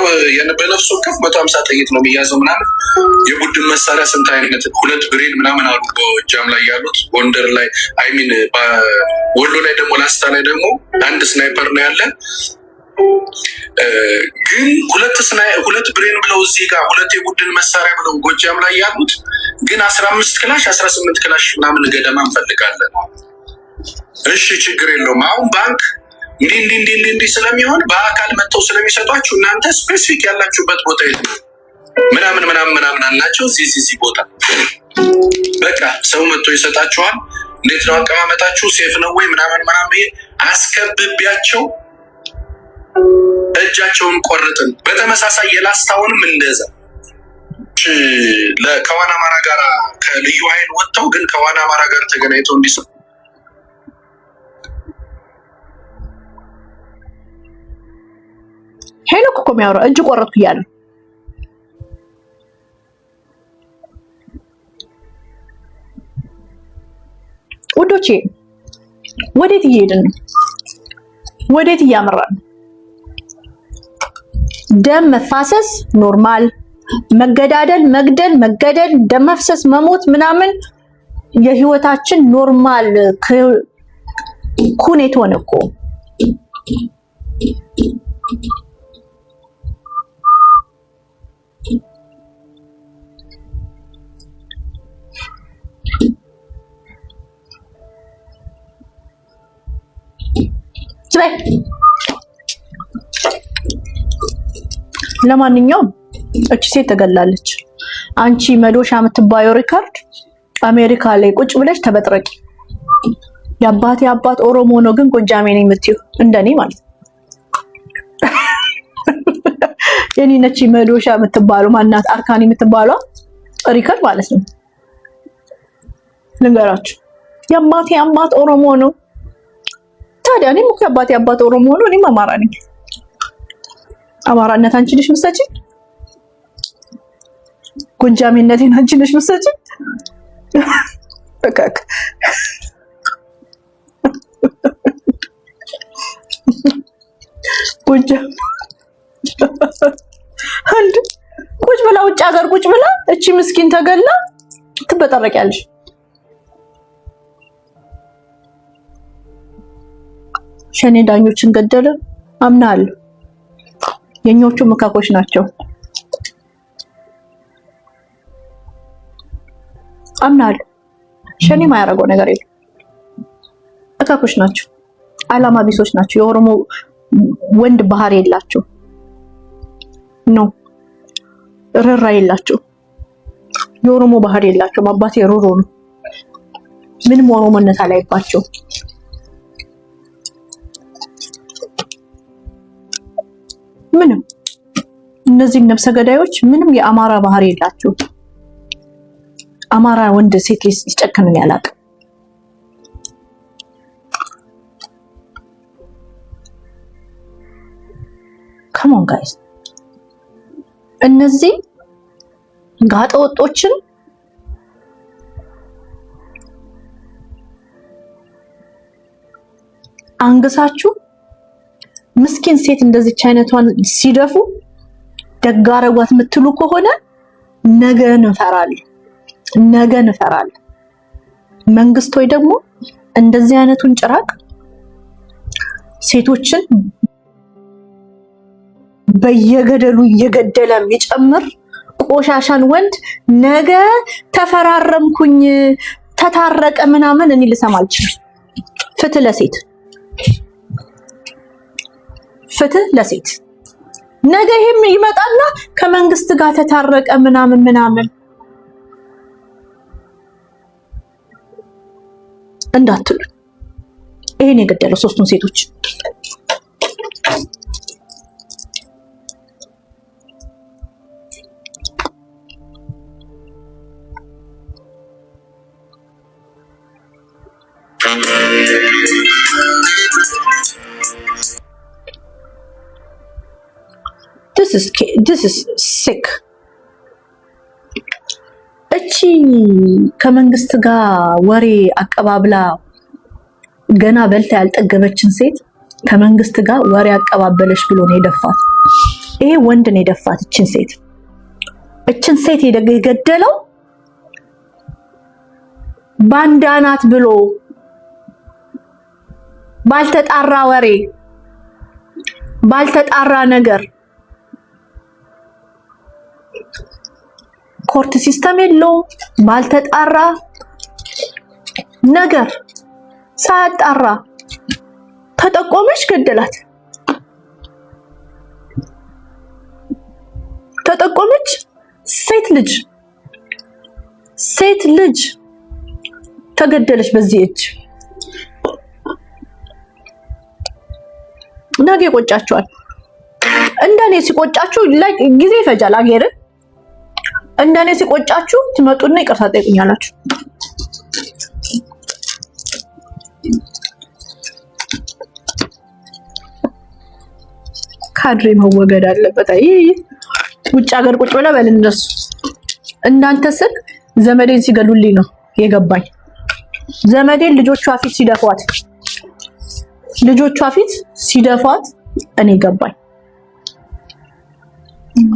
በነፍስ ወከፍ 150 ጥይት ነው የሚያዘው ምናምን። የቡድን መሳሪያ ስንት አይነት 2 ብሬን ምናምን አሉ ጎጃም ላይ ያሉት፣ ጎንደር ላይ አይሚን ወሎ ላይ ደግሞ ላስታ ላይ ደግሞ 1 ስናይፐር ነው ያለ። ግን 2 ብሬን ብለው እዚህ ጋር 2 የቡድን መሳሪያ ብለው ጎጃም ላይ ያሉት ግን 15 ክላሽ 18 ክላሽ ምናምን ገደማ እንፈልጋለን። እሺ ችግር የለውም። አሁን ባንክ እንዲህ ስለሚሆን በአካል መጥተው ስለሚሰጧችሁ እናንተ ስፔሲፊክ ያላችሁበት ቦታ የት ነው ምናምን አላቸው። እዚህ ቦታ በቃ ሰው መጥቶ ይሰጣችኋል። እንዴት ነው አቀማመጣችሁ? ሴፍ ነው ወይ ምናምን ብዬ አስከብቢያቸው እጃቸውን ቆርጥን። በተመሳሳይ የላስታውንም እንደዛ ከዋና አማራ ጋር ከልዩ ኃይል ወጥተው ግን ከዋና አማራ ጋር ተገናኝተው እንዲሰሩ ሄኖክ እኮ የሚያወራው እጅ ቆረጥኩ እያለ ውዶቼ ወዴት እየሄድን ነው? ወዴት እያመራን ነው? ደም መፋሰስ ኖርማል፣ መገዳደል፣ መግደል፣ መገደል፣ ደም መፍሰስ፣ መሞት ምናምን የህይወታችን ኖርማል ኩኔት ሆነ እኮ። ለማንኛውም እቺ ሴት ተገላለች። አንቺ መዶሻ የምትባየው ሪካርድ አሜሪካ ላይ ቁጭ ብለሽ ተበጥረቂ። የአባቴ አባት ኦሮሞ ነው ግን ጎጃሜ ነኝ የምትይው እንደኔ ማለት ነው። የኔ ነች መዶሻ የምትባለው ማናት? አርካኒ የምትባለው ሪካርድ ማለት ነው። ልንገራችሁ የአባቴ አባት ኦሮሞ ነው። ታዲያ እኔም እኮ የአባቴ አባት ኦሮሞ ነው፣ እኔም አማራ ነኝ። አማራነት አንቺ ነሽ የምትሰጪ፣ ጎጃሜነቴን አንቺ ነሽ የምትሰጪ። በቃ ጎጃም አንድ ቁጭ ብላ ውጭ ሀገር ቁጭ ብላ እቺ ምስኪን ተገላ ትበጠረቂያለሽ። ሸኔ ዳኞችን ገደለ አምናለሁ። የኞቹ መካኮች ናቸው አምናለሁ። ሸኔ ማያረገው ነገር የለም። መካኮች ናቸው፣ አላማ ቢሶች ናቸው። የኦሮሞ ወንድ ባህሪ የላቸው ነው፣ ርራ የላቸው። የኦሮሞ ባህሪ የላቸው። አባቴ ሩሮ ነው፣ ምንም ኦሮሞነት አላይባቸው። ምንም እነዚህ ነፍሰ ገዳዮች ምንም የአማራ ባህሪ የላቸው። አማራ ወንድ ሴት ልጅ ሲጨክን ያላቅ። ካሞን ጋይስ እነዚህ ጋጠ ወጦችን አንገሳችሁ ምስኪን ሴት እንደዚች አይነቷን ሲደፉ ደጋረጓት የምትሉ ከሆነ ነገ እንፈራለን፣ ነገ እንፈራለን። መንግስት ወይ ደግሞ እንደዚህ አይነቱን ጭራቅ ሴቶችን በየገደሉ እየገደለ የሚጨምር ቆሻሻን ወንድ ነገ ተፈራረምኩኝ ተታረቀ ምናምን እኔ ልሰማ አልችልም። ፍትህ ለሴት፣ ፍትህ ለሴት። ነገ ይሄም ይመጣና ከመንግስት ጋር ተታረቀ ምናምን ምናምን እንዳትሉ። ይሄን የገደለው ሶስቱን ሴቶች this is sick። እቺ ከመንግስት ጋር ወሬ አቀባብላ ገና በልታ ያልጠገበችን ሴት ከመንግስት ጋር ወሬ አቀባበለሽ ብሎ ነው የደፋት። ይሄ ወንድ ነው የደፋት እችን ሴት የገደለው ባንዳ ናት ብሎ ባልተጣራ ወሬ ባልተጣራ ነገር ኮርት ሲስተም የለውም። ባልተጣራ ነገር ሳያጣራ ተጠቆመች፣ ገደላት። ተጠቆመች። ሴት ልጅ ተገደለች በዚህ እጅ። ነገ ይቆጫቸዋል። እንደኔ ሲቆጫችሁ ጊዜ ይፈጃል። አገርን እንደኔ ሲቆጫችሁ ትመጡና ይቅርታ ጠይቁኛላችሁ። ካድሬ መወገድ አለበት። አይ ውጭ ሀገር ቁጭ ብለ በል። እንደሱ እንዳንተ ስል ዘመዴን ሲገሉልኝ ነው የገባኝ። ዘመዴን ልጆቿ ፊት ሲደፏት እኔ ገባኝ።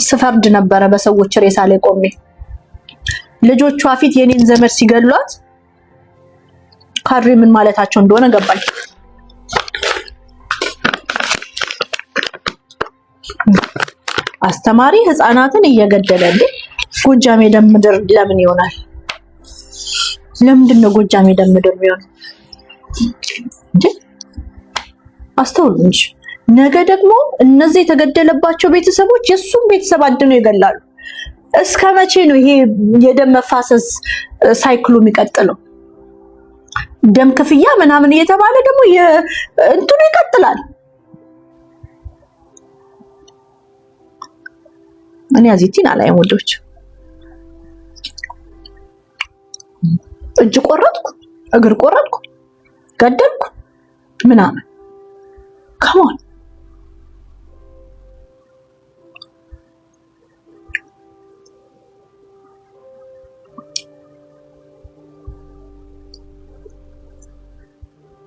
ስፈርድ ነበረ በሰዎች ሬሳ ላይ ቆሜ። ልጆቿ ፊት የኔን ዘመድ ሲገሏት ካድሬ ምን ማለታቸው እንደሆነ ገባኝ። አስተማሪ ህፃናትን እየገደለ ጎጃም የደም ምድር ለምን ይሆናል? ለምንድን ነው ጎጃም የደም ምድር የሚሆነው? አስተውሉ እንጂ ነገ ደግሞ እነዚህ የተገደለባቸው ቤተሰቦች የሱም ቤተሰብ አድነው ይገላሉ። እስከ መቼ ነው ይሄ የደም መፋሰስ ሳይክሉ የሚቀጥለው? ደም ክፍያ ምናምን እየተባለ ደግሞ እንትኑ ይቀጥላል። እኔ አዚቲን አላየም ወዶች። እጅ ቆረጥኩ፣ እግር ቆረጥኩ፣ ገደልኩ ምናምን ከማን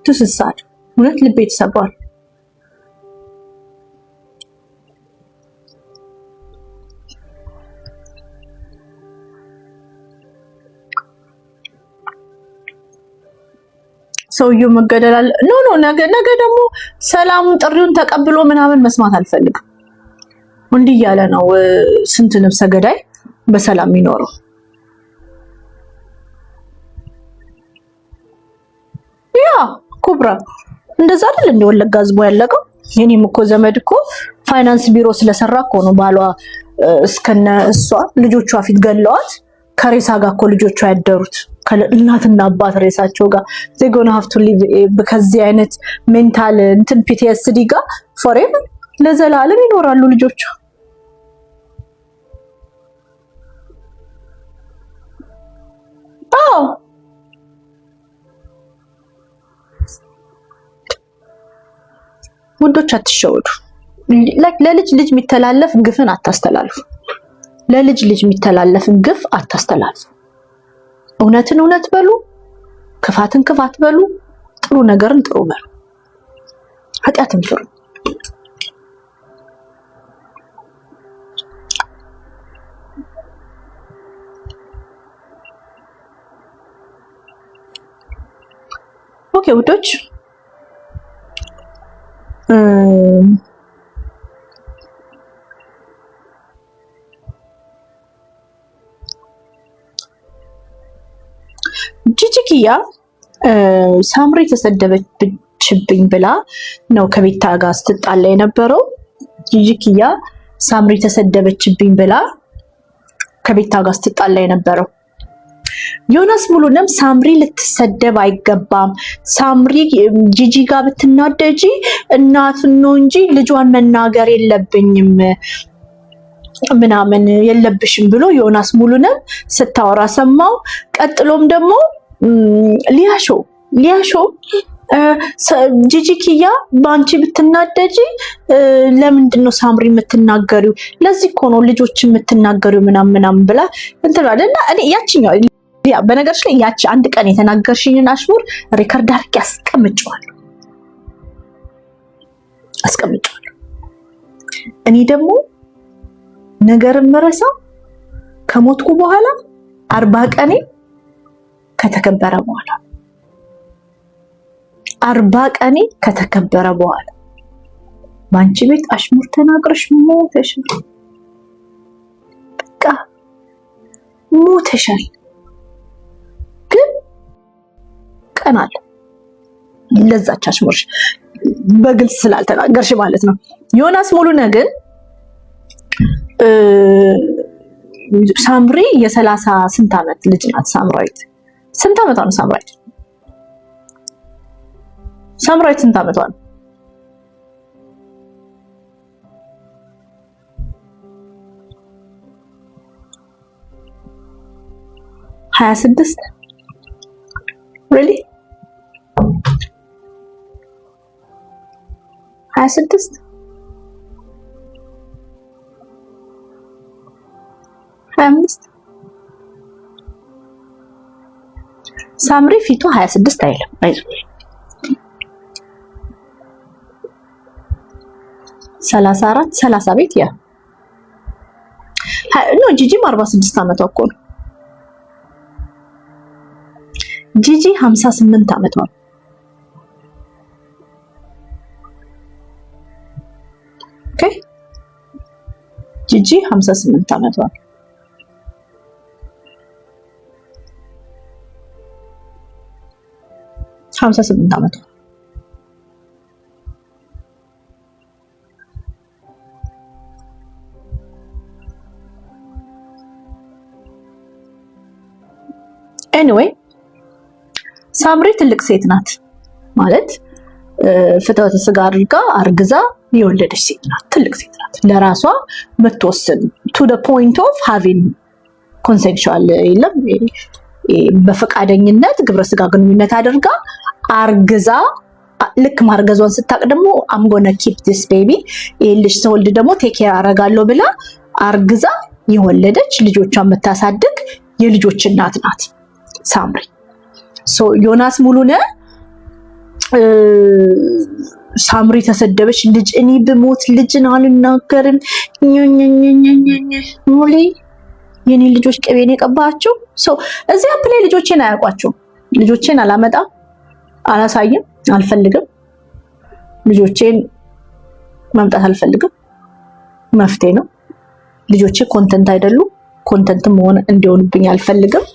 ትስሳት እውነት ልቤ ተሰብሯል። ሰውየው መገደል አለ ኖ ነገ ደግሞ ሰላሙን ጥሪውን ተቀብሎ ምናምን መስማት አልፈልግም። እንዲህ ያለ ነው ስንት ነፍሰ ገዳይ በሰላም የሚኖረው። ያ ኩብራ እንደዛ አይደል እንደ ወለጋ ህዝቡ ያለቀው። የኔም እኮ ዘመድ እኮ ፋይናንስ ቢሮ ስለሰራ እኮ ነው ባሏ እስከነ እሷ ልጆቿ ፊት ገለዋት ከሬሳ ጋር እኮ ልጆቿ ያደሩት ከእናትና አባት ሬሳቸው ጋር they gonna have to live በከዚህ አይነት ሜንታል እንትን PTSD ጋር forever ለዘላለም ይኖራሉ ልጆቿ። አዎ ወንዶች አትሸወዱ። ለልጅ ልጅ የሚተላለፍ ግፍን አታስተላልፉ። ለልጅ ልጅ የሚተላለፍ ግፍ አታስተላልፉ። እውነትን እውነት በሉ፣ ክፋትን ክፋት በሉ፣ ጥሩ ነገርን ጥሩ በሉ፣ ኃጢአትን ፍሩ። ኦኬ ውዶች ጂጂኪያ ሳምሪ ተሰደበችብኝ ብላ ነው ከቤታ ጋር ስትጣላ የነበረው። ጂጂኪያ ሳምሪ ተሰደበችብኝ ብላ ከቤታ ጋር ስትጣላ የነበረው። ዮናስ ሙሉንም ሳምሪ ልትሰደብ አይገባም፣ ሳምሪ ጂጂ ጋር ብትናደጂ እናቱን ነው እንጂ ልጇን መናገር የለብኝም ምናምን የለብሽም ብሎ ዮናስ ሙሉንም ስታወራ ሰማው። ቀጥሎም ደግሞ ሊያሾ ጂጂኪያ ባንቺ ብትናደጂ ለምንድን ነው ሳምሪ የምትናገሪው? ለዚህ እኮ ነው ልጆች የምትናገሪው ምናምን ብላ እንትን አይደልና እኔ ያቺኛው በነገርሽ ላይ ያቺ አንድ ቀን የተናገርሽኝን አሽሙር ሪከርድ አድርጌ አስቀምጬዋለሁ። እኔ ደግሞ ነገርን መረሳው ከሞትኩ በኋላ 40 ቀኔ ከተከበረ በኋላ 40 ቀኔ ከተከበረ በኋላ ባንቺ ቤት አሽሙር ተናግረሽ ሞተሻል። በቃ ሞተሻል። ግን ቀናል ለዛች አሽሙርሽ በግልጽ ስላልተናገርሽ ማለት ነው። ዮናስ ሙሉነህ ግን ሳምሪ የ30 ስንት ዓመት ልጅ ናት። ሳምራዊት ስንት ዓመቷ ነው? ሳምራዊት ስንት ዓመቷ ነው? 26 really 26 25 ሳምሪ ፊቱ 26 አይልም። አይዞ 34 30 ቤት ያ ነው። ጂጂም 46 ዓመቷ እኮ ነው። ጂጂ 58 ዓመቷ ነው። ኦኬ ጂጂ 58 ዓመቷ ነው። ኤኒዌይ ሳምሪ ትልቅ ሴት ናት ማለት ፍትወተ ስጋ አድርጋ አርግዛ የወለደች ሴት ናት። ትልቅ ሴት ናት። ለራሷ የምትወስን to the point of having consensual የለም በፈቃደኝነት ግብረ ስጋ ግንኙነት አድርጋ አርግዛ ልክ ማርገዟን ስታቅ ደግሞ I'm gonna keep this baby ልጅ ሰውልድ ደግሞ ቴክ ኬር አረጋለሁ ብላ አርግዛ የወለደች ልጆቿን የምታሳድግ የልጆች እናት ናት ሳምሪ። ሶ ዮናስ ሙሉነህ ሳምሪ ተሰደበች ልጅ እኔ በሞት ልጅን አልናገርም ሙሊ የኔ ልጆች ቀቤን የቀባቸው ሶ እዚህ አፕ ላይ ልጆቼን አያውቋቸው። ልጆቼን አላመጣም፣ አላሳይም፣ አልፈልግም። ልጆቼን ማምጣት አልፈልግም። መፍትሄ ነው። ልጆቼ ኮንተንት አይደሉ፣ ኮንተንት መሆን እንዲሆንብኝ አልፈልግም።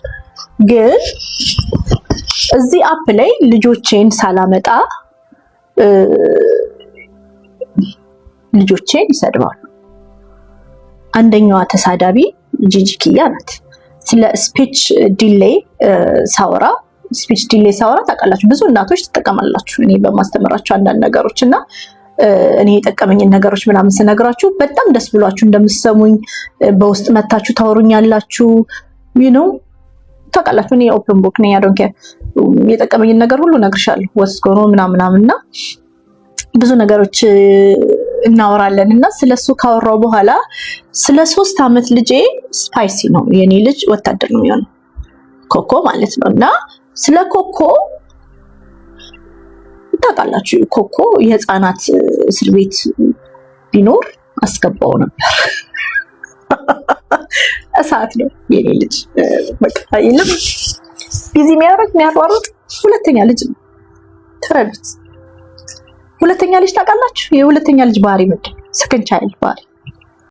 ግን እዚህ አፕ ላይ ልጆቼን ሳላመጣ ልጆቼን ይሰድባሉ። አንደኛዋ ተሳዳቢ ጂጂ ኪያ ናት። ስለ ስፒች ዲሌይ ሳወራ ታውቃላችሁ፣ ብዙ እናቶች ትጠቀማላችሁ። እኔ በማስተምራችሁ አንዳንድ ነገሮች እና እኔ የጠቀመኝን ነገሮች ምናምን ስነግራችሁ በጣም ደስ ብሏችሁ እንደምትሰሙኝ በውስጥ መታችሁ ታወሩኛላችሁ። ታውቃላችሁ እኔ ኦፕን ቡክ ነኝ። አይ ዶንት ኬር የጠቀመኝን ነገር ሁሉ ነግርሻለሁ። ወስጎ ነው ምናምናምና ብዙ ነገሮች እናወራለን እና ስለሱ ካወራው በኋላ ስለ 3 ዓመት ልጄ ስፓይሲ ነው የኔ ልጅ ወታደር ነው የሚሆነው ኮኮ ማለት ነው። እና ስለ ኮኮ ታውቃላችሁ ኮኮ የህፃናት እስር ቤት ቢኖር አስገባው ነበር። እሳት ነው የኔ ልጅ በቃ አይልም ቢዚ የሚያሯሩጥ ሁለተኛ ልጅ ነው። ተረዱት። ሁለተኛ ልጅ ታውቃላችሁ የሁለተኛ ልጅ ባህሪ ምንድን ነው? ሰከንድ ቻይልድ ባህሪ